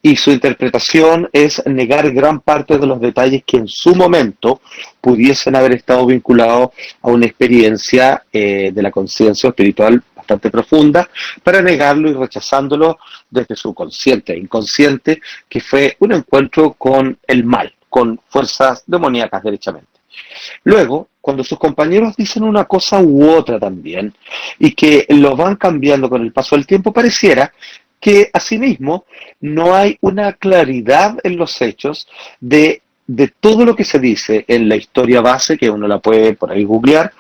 y su interpretación es negar gran parte de los detalles que en su momento pudiesen haber estado vinculados a una experiencia de la conciencia espiritual bastante profunda, para negarlo y rechazándolo desde su consciente e inconsciente, que fue un encuentro con el mal, con fuerzas demoníacas derechamente. Luego, cuando sus compañeros dicen una cosa u otra también, y que lo van cambiando con el paso del tiempo, pareciera que asimismo no hay una claridad en los hechos de todo lo que se dice en la historia base, que uno la puede por ahí googlear,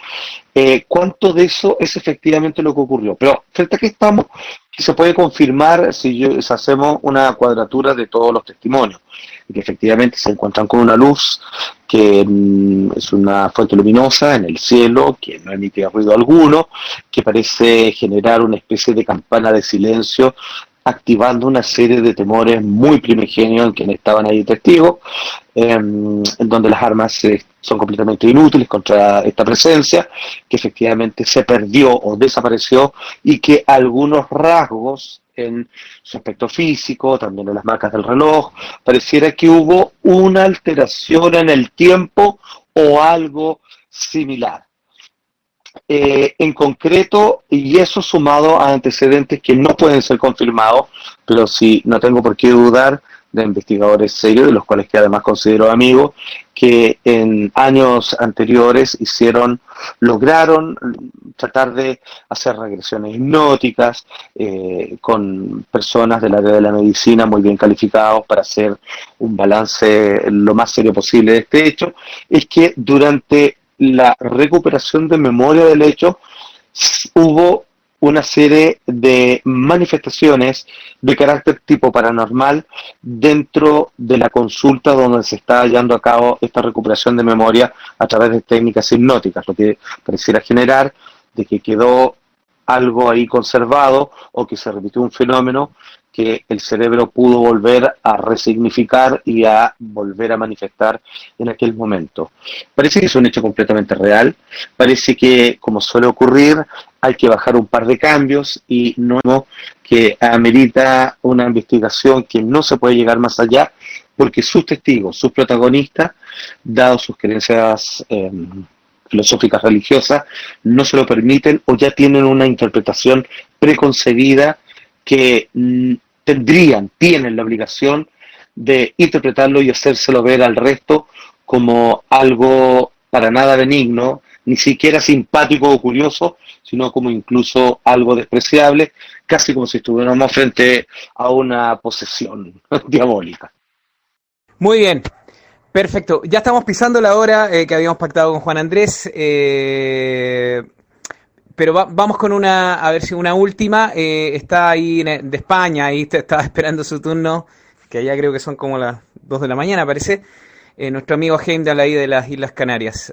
cuánto de eso es efectivamente lo que ocurrió. Pero frente a qué estamos, que se puede confirmar si hacemos una cuadratura de todos los testimonios, y que efectivamente se encuentran con una luz que es una fuente luminosa en el cielo, que no emite ruido alguno, que parece generar una especie de campana de silencio, activando una serie de temores muy primigenios en quienes estaban ahí testigos, en donde las armas son completamente inútiles contra esta presencia, que efectivamente se perdió o desapareció, y que algunos rasgos en su aspecto físico, también en las marcas del reloj, pareciera que hubo una alteración en el tiempo o algo similar. En concreto, y eso sumado a antecedentes que no pueden ser confirmados, pero sí no tengo por qué dudar de investigadores serios, de los cuales que además considero amigos, que en años anteriores lograron tratar de hacer regresiones hipnóticas con personas del área de la medicina muy bien calificados para hacer un balance lo más serio posible de este hecho. Es que durante la recuperación de memoria del hecho hubo una serie de manifestaciones de carácter tipo paranormal dentro de la consulta donde se está llevando a cabo esta recuperación de memoria a través de técnicas hipnóticas, lo que pareciera generar de que quedó algo ahí conservado, o que se repitió un fenómeno que el cerebro pudo volver a resignificar y a volver a manifestar en aquel momento. Parece que es un hecho completamente real, parece que, como suele ocurrir, hay que bajar un par de cambios, y no que amerita una investigación que no se puede llegar más allá, porque sus testigos, sus protagonistas, dado sus creencias filosóficas religiosas, no se lo permiten, o ya tienen una interpretación preconcebida que tienen la obligación de interpretarlo y hacérselo ver al resto como algo para nada benigno, ni siquiera simpático o curioso, sino como incluso algo despreciable, casi como si estuviéramos frente a una posesión diabólica. Muy bien, perfecto. Ya estamos pisando la hora que habíamos pactado con Juan Andrés. Pero vamos con a ver si una última. Está ahí de España, ahí estaba esperando su turno, que allá creo que son como las 2 de la mañana, parece. Nuestro amigo Heimdall ahí de las Islas Canarias.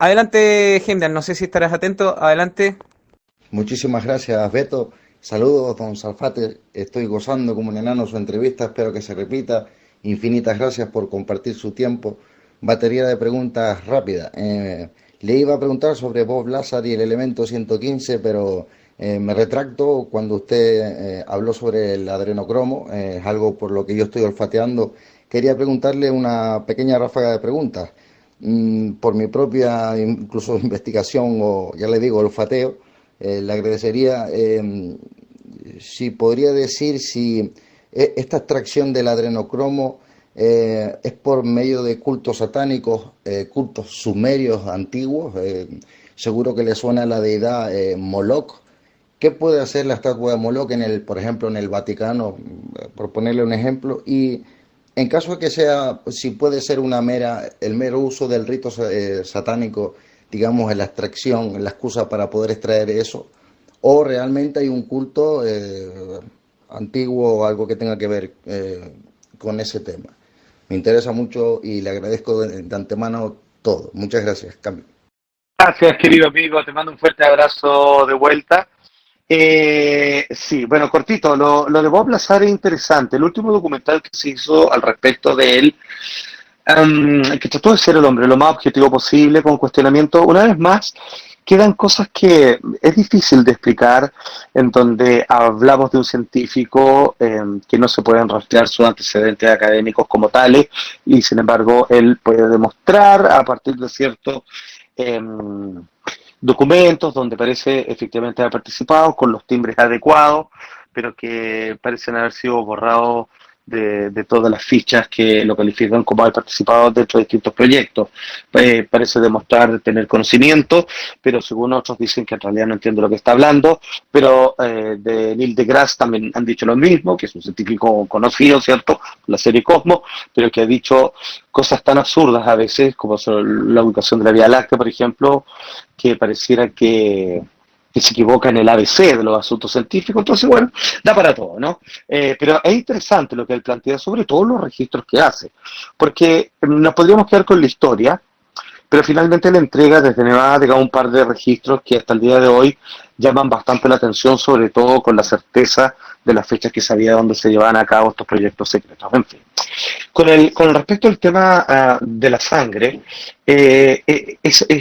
Adelante, Heimdall, no sé si estarás atento. Adelante. Muchísimas gracias, Beto. Saludos, don Salfate. Estoy gozando como un enano su entrevista. Espero que se repita. Infinitas gracias por compartir su tiempo. Batería de preguntas rápidas. Le iba a preguntar sobre Bob Lazar y el elemento 115, pero me retracto cuando usted habló sobre el adrenocromo. Es algo por lo que yo estoy olfateando. Quería preguntarle una pequeña ráfaga de preguntas. Por mi propia incluso investigación, o ya le digo, olfateo, le agradecería si podría decir si esta extracción del adrenocromo es por medio de cultos satánicos, cultos sumerios antiguos. Seguro que le suena la deidad Moloch. ¿Qué puede hacer la estatua de Moloch por ejemplo, en el Vaticano, por ponerle un ejemplo? Y en caso de que sea, si puede ser el mero uso del rito satánico, digamos, en la extracción, en la excusa para poder extraer eso, o realmente hay un culto antiguo o algo que tenga que ver con ese tema. Me interesa mucho y le agradezco de antemano todo. Muchas gracias, Cami. Gracias, querido amigo, te mando un fuerte abrazo de vuelta. Sí, bueno, cortito, lo de Bob Lazar es interesante. El último documental que se hizo al respecto de él, que trató de ser el hombre lo más objetivo posible, con cuestionamiento, una vez más, quedan cosas que es difícil de explicar, en donde hablamos de un científico que no se pueden rastrear sus antecedentes académicos como tales, y sin embargo él puede demostrar a partir de ciertos documentos donde parece efectivamente haber participado con los timbres adecuados, pero que parecen haber sido borrados de todas las fichas que lo califican como haber participado dentro de distintos proyectos. Parece demostrar tener conocimiento, pero según otros dicen que en realidad no entiende lo que está hablando, pero de Neil deGrasse también han dicho lo mismo, que es un científico conocido, ¿cierto?, la serie Cosmos, pero que ha dicho cosas tan absurdas a veces, como la ubicación de la Vía Láctea, por ejemplo, que pareciera que se equivoca en el ABC de los asuntos científicos. Entonces, bueno, da para todo, ¿no? Pero es interesante lo que él plantea, sobre todo los registros que hace, porque nos podríamos quedar con la historia, pero finalmente le entrega desde Nevada, digamos, un par de registros que hasta el día de hoy llaman bastante la atención, sobre todo con la certeza de las fechas que sabía dónde se llevaban a cabo estos proyectos secretos. En fin, con respecto al tema de la sangre,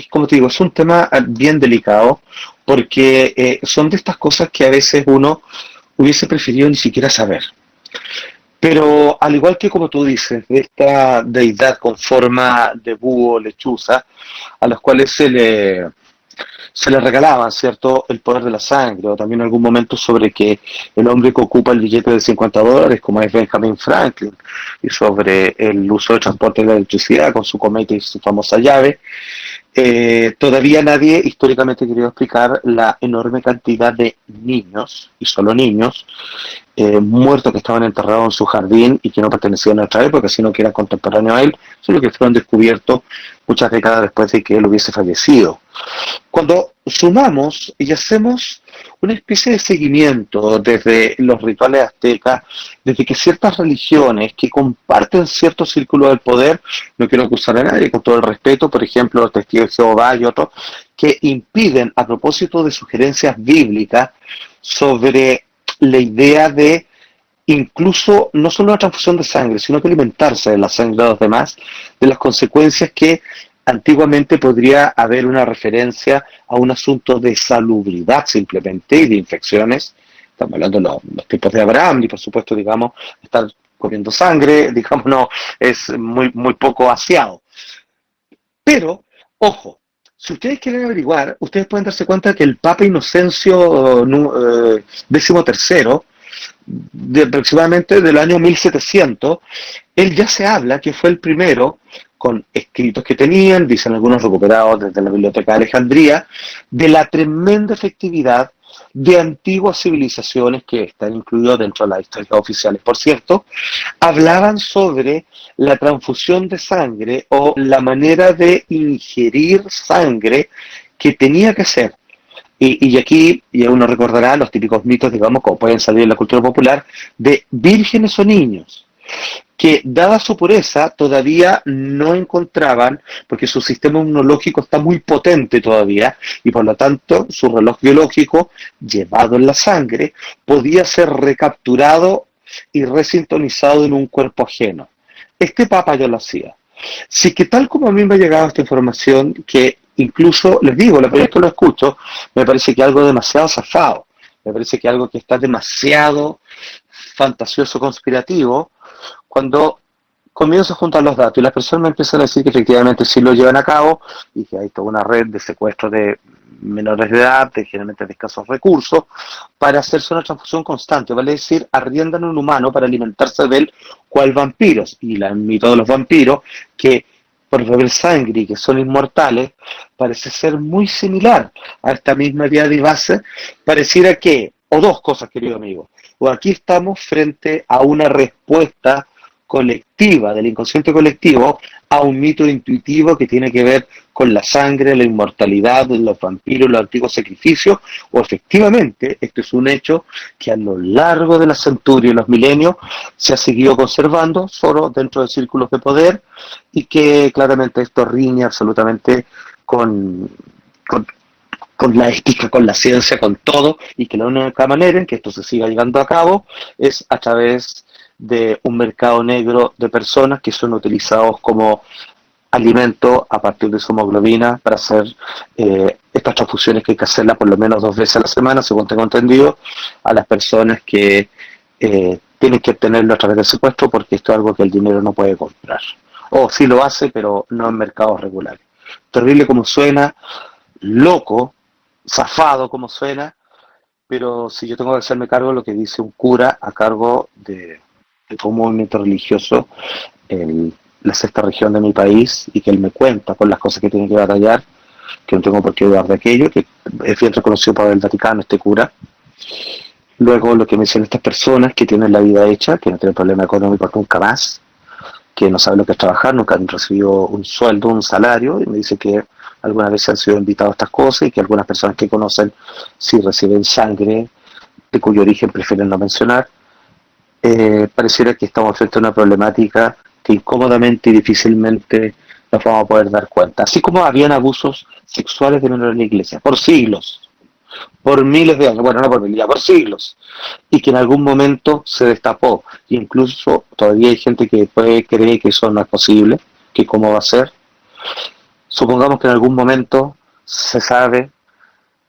como te digo, es un tema bien delicado, porque son de estas cosas que a veces uno hubiese preferido ni siquiera saber. Pero al igual que como tú dices, de esta deidad con forma de búho, lechuza, a los cuales se le regalaban, ¿cierto?, el poder de la sangre, o también en algún momento sobre que el hombre que ocupa el billete de $50, como es Benjamin Franklin, y sobre el uso de transporte de la electricidad con su cometa y su famosa llave. Todavía nadie históricamente ha querido explicar la enorme cantidad de niños, y solo niños, muertos que estaban enterrados en su jardín y que no pertenecían a nuestra época, sino que eran contemporáneos a él, solo que fueron descubiertos muchas décadas después de que él hubiese fallecido. Cuando sumamos y hacemos una especie de seguimiento desde los rituales aztecas, desde que ciertas religiones que comparten cierto círculo del poder, no quiero acusar a nadie, con todo el respeto, por ejemplo, los testigos de Jehová y otros, que impiden, a propósito de sugerencias bíblicas, sobre la idea de incluso no solo una transfusión de sangre, sino que alimentarse de la sangre de los demás, de las consecuencias que antiguamente podría haber una referencia a un asunto de salubridad simplemente y de infecciones. Estamos hablando de los tiempos de Abraham y por supuesto, digamos, estar comiendo sangre, digamos, no, es muy, muy poco aseado. Pero, ojo, si ustedes quieren averiguar, ustedes pueden darse cuenta que el Papa Inocencio XIII, de aproximadamente del año 1700, él ya se habla que fue el primero, con escritos que tenían, dicen algunos recuperados desde la Biblioteca de Alejandría, de la tremenda efectividad de antiguas civilizaciones que están incluidas dentro de las historias oficiales, por cierto, hablaban sobre la transfusión de sangre o la manera de ingerir sangre que tenía que ser. Y aquí, y uno recordará los típicos mitos, digamos, como pueden salir en la cultura popular, de vírgenes o niños, que dada su pureza todavía no encontraban, porque su sistema inmunológico está muy potente todavía, y por lo tanto su reloj biológico, llevado en la sangre, podía ser recapturado y resintonizado en un cuerpo ajeno. Este papa ya lo hacía. Sí, que tal como a mí me ha llegado esta información, que incluso, les digo, la primera vez que lo escucho, me parece que algo demasiado zafado, me parece que algo que está demasiado fantasioso, conspirativo, cuando comienzo a juntar los datos y las personas me empiezan a decir que efectivamente sí lo llevan a cabo y que hay toda una red de secuestro de menores de edad, generalmente de escasos recursos, para hacerse una transfusión constante, vale decir, arriendan un humano para alimentarse de él cual vampiros, y el mito de los vampiros, que por beber sangre y que son inmortales, parece ser muy similar a esta misma idea de base, pareciera que, o dos cosas, querido amigo, o aquí estamos frente a una respuesta colectiva, del inconsciente colectivo, a un mito intuitivo que tiene que ver con la sangre, la inmortalidad, los vampiros, los antiguos sacrificios, o efectivamente, esto es un hecho que a lo largo de las centurias y los milenios se ha seguido conservando, solo dentro de círculos de poder, y que claramente esto riñe absolutamente con, con, con la ética, con la ciencia, con todo, y que la única manera en que esto se siga llevando a cabo es a través de un mercado negro de personas que son utilizados como alimento a partir de su hemoglobina para hacer estas transfusiones que hay que hacerlas por lo menos 2 veces a la semana, según tengo entendido, a las personas que tienen que obtenerlo a través del secuestro, porque esto es algo que el dinero no puede comprar. O sí lo hace, pero no en mercados regulares. Terrible como suena, loco, zafado como suena, pero si yo tengo que hacerme cargo de lo que dice un cura a cargo de un movimiento religioso en la sexta región de mi país, y que él me cuenta con las cosas que tiene que batallar, que no tengo por qué dudar de aquello, que es bien reconocido por el Vaticano, este cura. Luego lo que me dicen estas personas que tienen la vida hecha, que no tienen problema económico nunca más, que no saben lo que es trabajar, nunca han recibido un sueldo, un salario, y me dice que algunas veces han sido invitados a estas cosas, y que algunas personas que conocen sí reciben sangre, de cuyo origen prefieren no mencionar. Pareciera que estamos frente a una problemática que incómodamente y difícilmente nos vamos a poder dar cuenta. Así como habían abusos sexuales de menores en la iglesia, por siglos, por miles de años, bueno, no por miles, ya por siglos, y que en algún momento se destapó, e incluso todavía hay gente que puede creer que eso no es posible, que cómo va a ser. Supongamos que en algún momento se sabe,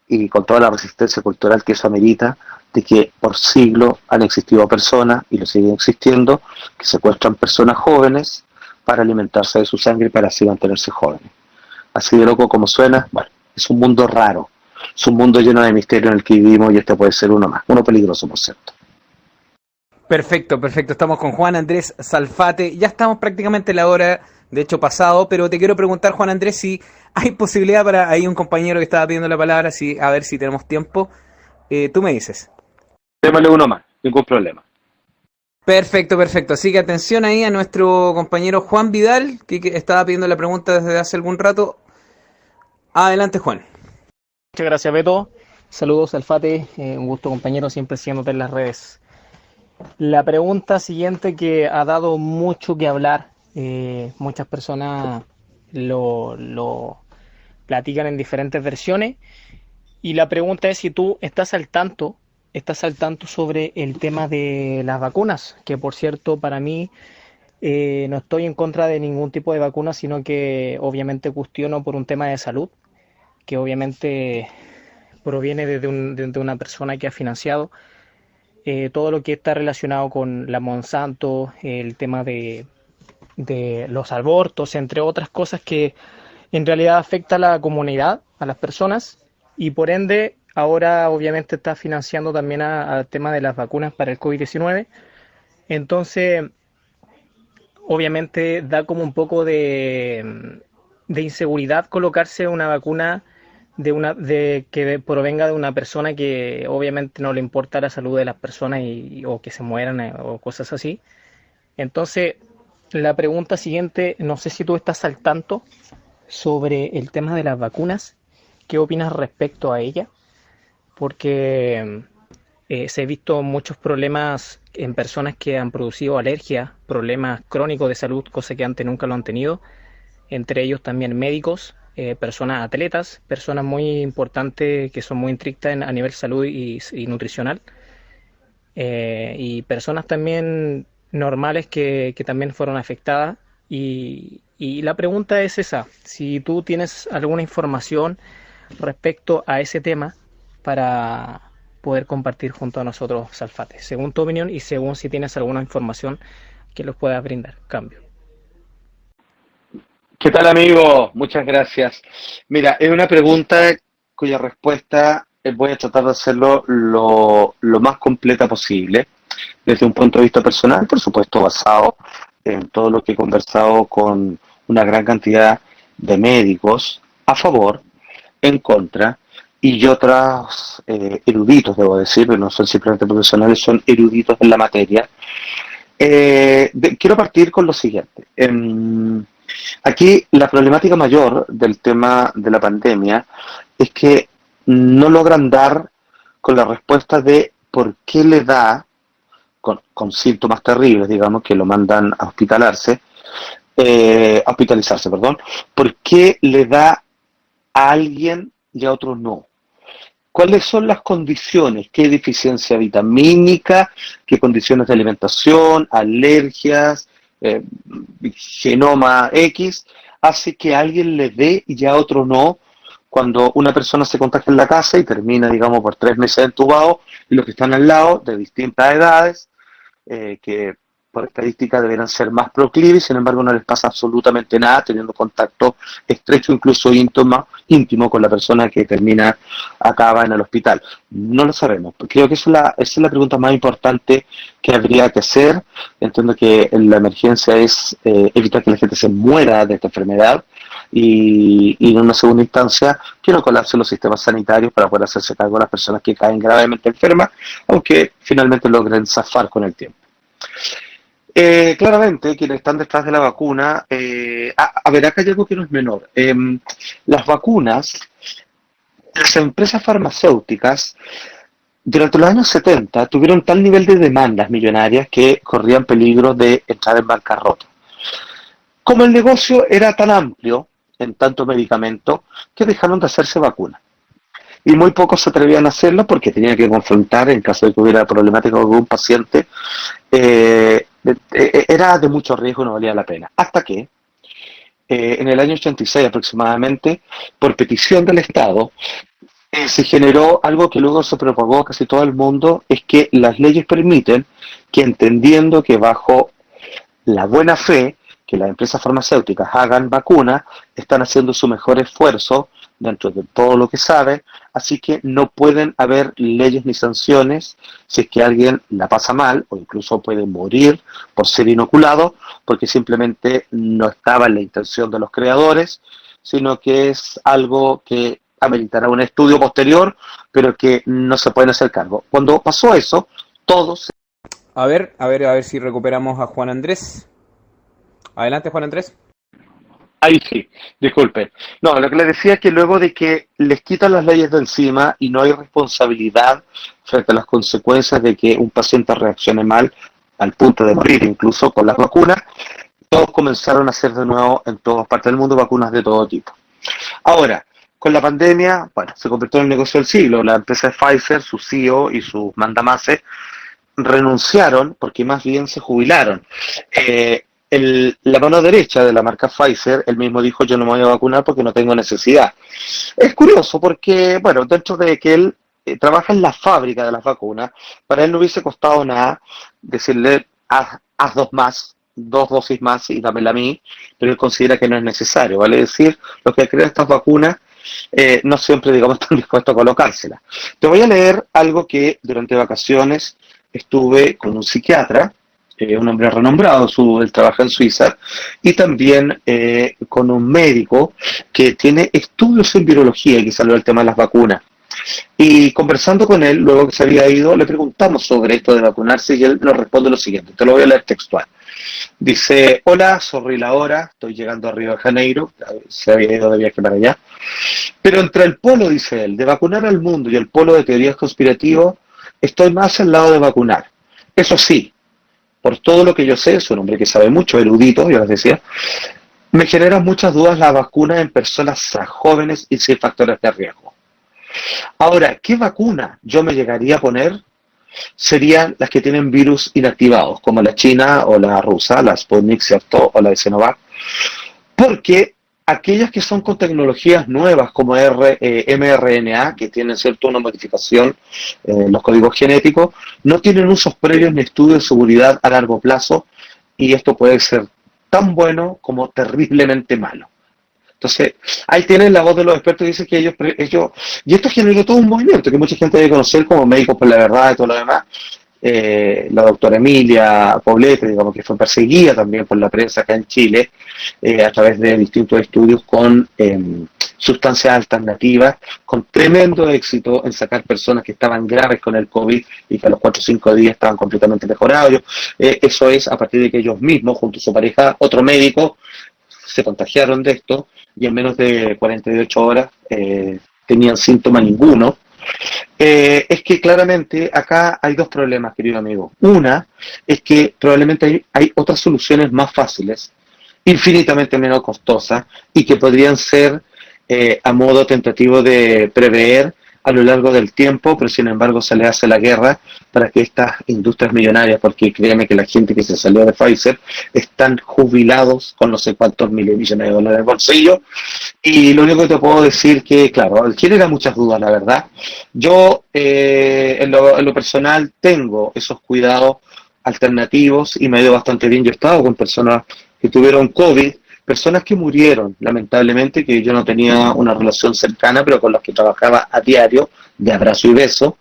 y con toda la resistencia cultural que eso amerita, de que por siglos han existido personas, y lo siguen existiendo, que secuestran personas jóvenes para alimentarse de su sangre, para así mantenerse jóvenes. Así de loco como suena, bueno, es un mundo raro, es un mundo lleno de misterio en el que vivimos, y este puede ser uno más, uno peligroso, por cierto. Perfecto, perfecto. Estamos con Juan Andrés Salfate. Ya estamos prácticamente en la hora, de hecho pasado, pero te quiero preguntar, Juan Andrés, si hay posibilidad para ahí un compañero que estaba pidiendo la palabra, si, a ver si tenemos tiempo. Tú me dices. Démosle uno más, ningún problema. Perfecto, perfecto. Así que atención ahí a nuestro compañero Juan Vidal, que estaba pidiendo la pregunta desde hace algún rato. Adelante, Juan. Muchas gracias, Beto. Saludos, Alfate. Un gusto, compañero, siempre siguiéndote en las redes. La pregunta siguiente, que ha dado mucho que hablar, muchas personas lo platican en diferentes versiones, y la pregunta es si tú estás al tanto sobre el tema de las vacunas, que por cierto para mí no estoy en contra de ningún tipo de vacuna, sino que obviamente cuestiono por un tema de salud, que obviamente proviene de una persona que ha financiado todo lo que está relacionado con la Monsanto, el tema de los abortos, entre otras cosas que en realidad afecta a la comunidad, a las personas, y por ende ahora obviamente está financiando también al tema de las vacunas para el COVID-19. Entonces, obviamente da como un poco de inseguridad colocarse una vacuna que provenga de una persona que obviamente no le importa la salud de las personas o que se mueran o cosas así. Entonces, la pregunta siguiente, no sé si tú estás al tanto sobre el tema de las vacunas. ¿Qué opinas respecto a ella? Porque se ha visto muchos problemas en personas que han producido alergias, problemas crónicos de salud, cosa que antes nunca lo han tenido, entre ellos también médicos, personas atletas, personas muy importantes que son muy estrictas a nivel salud y nutricional, y personas también normales que también fueron afectadas. Y la pregunta es esa, si tú tienes alguna información respecto a ese tema para poder compartir junto a nosotros, Salfate, según tu opinión y según si tienes alguna información que los puedas brindar. Cambio. ¿Qué tal, amigo? Muchas gracias. Mira, es una pregunta cuya respuesta voy a tratar de hacerlo lo más completa posible, desde un punto de vista personal, por supuesto, basado en todo lo que he conversado con una gran cantidad de médicos a favor, en contra, y otros eruditos, debo decir, no son simplemente profesionales, son eruditos en la materia, Quiero partir con lo siguiente. Aquí la problemática mayor del tema de la pandemia es que no logran dar con la respuesta de por qué le da, con síntomas terribles, digamos, que lo mandan a hospitalizarse, perdón, por qué le da a alguien y a otros no. ¿Cuáles son las condiciones? ¿Qué deficiencia vitamínica? ¿Qué condiciones de alimentación? ¿Alergias? Genoma X? Hace que a alguien le dé y a otro no. Cuando una persona se contagia en la casa y termina, digamos, por 3 meses entubado, y los que están al lado, de distintas edades, que por estadística deberán ser más proclives, sin embargo no les pasa absolutamente nada, teniendo contacto estrecho, incluso íntimo con la persona que acaba en el hospital. No lo sabemos. Creo que esa es la pregunta más importante que habría que hacer. Entiendo que la emergencia es evitar que la gente se muera de esta enfermedad y en una segunda instancia que no colapsen los sistemas sanitarios para poder hacerse cargo de las personas que caen gravemente enfermas, aunque finalmente logren zafar con el tiempo. Claramente, quienes están detrás de la vacuna, a ver, acá hay algo que no es menor. Las vacunas, las empresas farmacéuticas, durante los años 70 tuvieron tal nivel de demandas millonarias que corrían peligro de entrar en bancarrota. Como el negocio era tan amplio en tanto medicamento, que dejaron de hacerse vacunas. Y muy pocos se atrevían a hacerlo porque tenían que confrontar, en caso de que hubiera problemática con algún paciente, era de mucho riesgo y no valía la pena. Hasta que, en el año 86 aproximadamente, por petición del Estado, se generó algo que luego se propagó a casi todo el mundo, es que las leyes permiten que, entendiendo que bajo la buena fe que las empresas farmacéuticas hagan vacunas, están haciendo su mejor esfuerzo dentro de todo lo que saben, así que no pueden haber leyes ni sanciones si es que alguien la pasa mal o incluso puede morir por ser inoculado, porque simplemente no estaba en la intención de los creadores, sino que es algo que ameritará un estudio posterior, pero que no se pueden hacer cargo. Cuando pasó eso, todos... A ver si recuperamos a Juan Andrés. Adelante, Juan Andrés. Ahí sí, disculpe. No, lo que le decía es que luego de que les quitan las leyes de encima y no hay responsabilidad frente a las consecuencias de que un paciente reaccione mal al punto de morir, incluso con las vacunas, todos comenzaron a hacer de nuevo en todas partes del mundo vacunas de todo tipo. Ahora, con la pandemia, bueno, se convirtió en el negocio del siglo. La empresa de Pfizer, su CEO y sus mandamases renunciaron porque más bien se jubilaron. La mano derecha de la marca Pfizer, él mismo dijo: yo no me voy a vacunar porque no tengo necesidad. Es curioso porque, bueno, dentro de que él trabaja en la fábrica de las vacunas, para él no hubiese costado nada decirle: haz dos dosis más y dámela a mí, pero él considera que no es necesario, ¿vale? Es decir, los que crean estas vacunas no siempre, digamos, están dispuestos a colocárselas. Te voy a leer algo que durante vacaciones estuve con un psiquiatra, un hombre renombrado, él trabaja en Suiza, y también con un médico que tiene estudios en virología y que salió el tema de las vacunas. Y conversando con él, luego que se había ido, le preguntamos sobre esto de vacunarse y él nos responde lo siguiente, te lo voy a leer textual. Dice: hola, sorry la hora, estoy llegando a Río de Janeiro, se había ido de viaje para allá, pero entre el polo, dice él, de vacunar al mundo y el polo de teorías conspirativas, estoy más al lado de vacunar. Eso sí, por todo lo que yo sé, es un hombre que sabe mucho, erudito, yo les decía, me generan muchas dudas la vacuna en personas jóvenes y sin factores de riesgo. Ahora, ¿qué vacuna yo me llegaría a poner? Serían las que tienen virus inactivados, como la china o la rusa, la Sputnik, ¿cierto? O la de Sinovac, porque aquellas que son con tecnologías nuevas como mRNA, que tienen, ¿cierto?, una modificación en los códigos genéticos, no tienen usos previos ni estudios de seguridad a largo plazo, y esto puede ser tan bueno como terriblemente malo. Entonces, ahí tienen la voz de los expertos, dice que ellos y esto generó todo un movimiento que mucha gente debe conocer como Médicos por la Verdad y todo lo demás, la doctora Emilia Poblete, digamos que fue perseguida también por la prensa acá en Chile, a través de distintos estudios con sustancias alternativas, con tremendo éxito en sacar personas que estaban graves con el COVID y que a los 4 o 5 días estaban completamente mejorados. Eso es a partir de que ellos mismos, junto a su pareja, otro médico, se contagiaron de esto y en menos de 48 horas tenían síntoma ninguno. Es que claramente acá hay dos problemas, querido amigo. Una es que probablemente hay otras soluciones más fáciles, infinitamente menos costosas y que podrían ser a modo tentativo de prever a lo largo del tiempo, pero sin embargo se le hace la guerra para que estas industrias millonarias, porque créeme que la gente que se salió de Pfizer están jubilados con no sé cuántos miles de millones de dólares en el bolsillo, y lo único que te puedo decir que, claro, genera muchas dudas, la verdad. Yo, en lo personal, tengo esos cuidados alternativos y me ha ido bastante bien. Yo he estado con personas que tuvieron COVID, personas que murieron, lamentablemente, que yo no tenía una relación cercana, pero con las que trabajaba a diario, de abrazo y beso.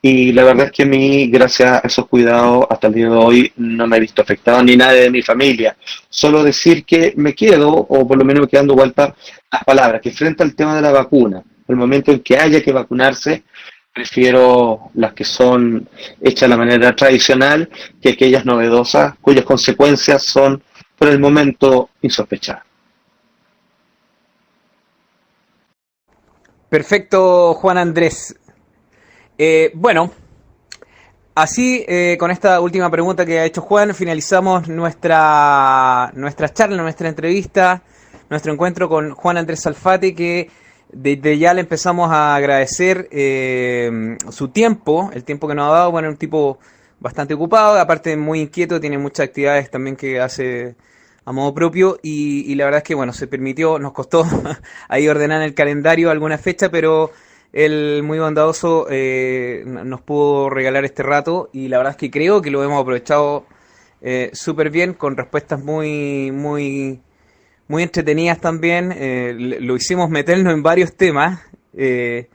Y la verdad es que a mí, gracias a esos cuidados, hasta el día de hoy no me he visto afectado ni nadie de mi familia. Solo decir que me quedo, o por lo menos me quedan dando vueltas las palabras, que frente al tema de la vacuna, el momento en que haya que vacunarse, prefiero las que son hechas de la manera tradicional que aquellas novedosas, cuyas consecuencias son, por el momento, insospechadas. Perfecto, Juan Andrés. Bueno, así con esta última pregunta que ha hecho Juan, finalizamos nuestra charla, nuestra entrevista, nuestro encuentro con Juan Andrés Salfate, que desde ya le empezamos a agradecer su tiempo, el tiempo que nos ha dado. Bueno, es un tipo bastante ocupado, aparte muy inquieto, tiene muchas actividades también que hace a modo propio y la verdad es que bueno, se permitió, nos costó ahí ordenar en el calendario alguna fecha, pero él muy bondadoso nos pudo regalar este rato y la verdad es que creo que lo hemos aprovechado súper bien, con respuestas muy entretenidas también. Lo hicimos meternos en varios temas que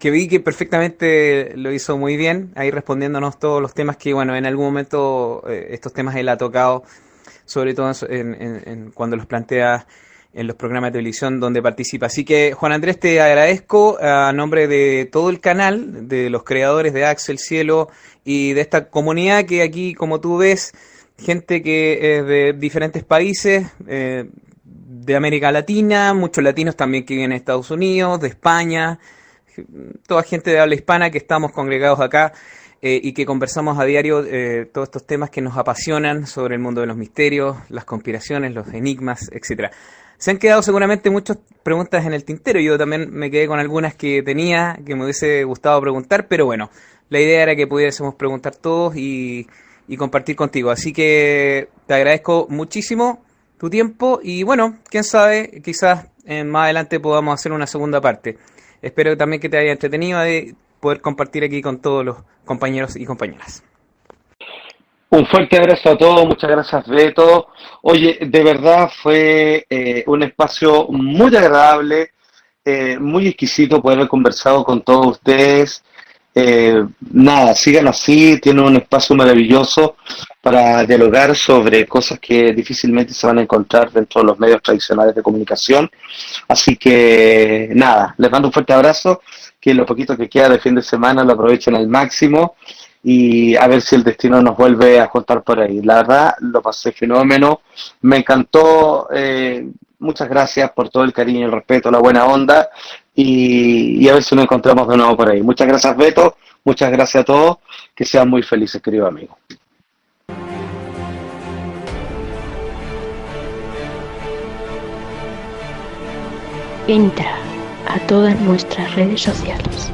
vi que perfectamente lo hizo muy bien, ahí respondiéndonos todos los temas que, bueno, en algún momento estos temas él ha tocado, sobre todo cuando los plantea en los programas de televisión donde participa. Así que, Juan Andrés, te agradezco a nombre de todo el canal, de los creadores de Axel Cielo y de esta comunidad que aquí, como tú ves, gente que es de diferentes países, de América Latina, muchos latinos también que viven en Estados Unidos, de España, toda gente de habla hispana que estamos congregados acá y que conversamos a diario todos estos temas que nos apasionan sobre el mundo de los misterios, las conspiraciones, los enigmas, etcétera. Se han quedado seguramente muchas preguntas en el tintero. Yo también me quedé con algunas que tenía, que me hubiese gustado preguntar, pero bueno, la idea era que pudiésemos preguntar todos y compartir contigo. Así que te agradezco muchísimo tu tiempo y bueno, quién sabe, quizás más adelante podamos hacer una segunda parte. Espero también que te haya entretenido de poder compartir aquí con todos los compañeros y compañeras. Un fuerte abrazo a todos, muchas gracias Beto. Oye, de verdad fue un espacio muy agradable, muy exquisito poder haber conversado con todos ustedes. Nada, sigan así, tienen un espacio maravilloso para dialogar sobre cosas que difícilmente se van a encontrar dentro de los medios tradicionales de comunicación. Así que nada, les mando un fuerte abrazo, que lo poquito que queda de fin de semana lo aprovechen al máximo y a ver si el destino nos vuelve a juntar por ahí. La verdad, lo pasé fenómeno, me encantó, muchas gracias por todo el cariño, el respeto, la buena onda y a ver si nos encontramos de nuevo por ahí. Muchas gracias Beto, muchas gracias a todos, que sean muy felices, querido amigo. Entra a todas nuestras redes sociales.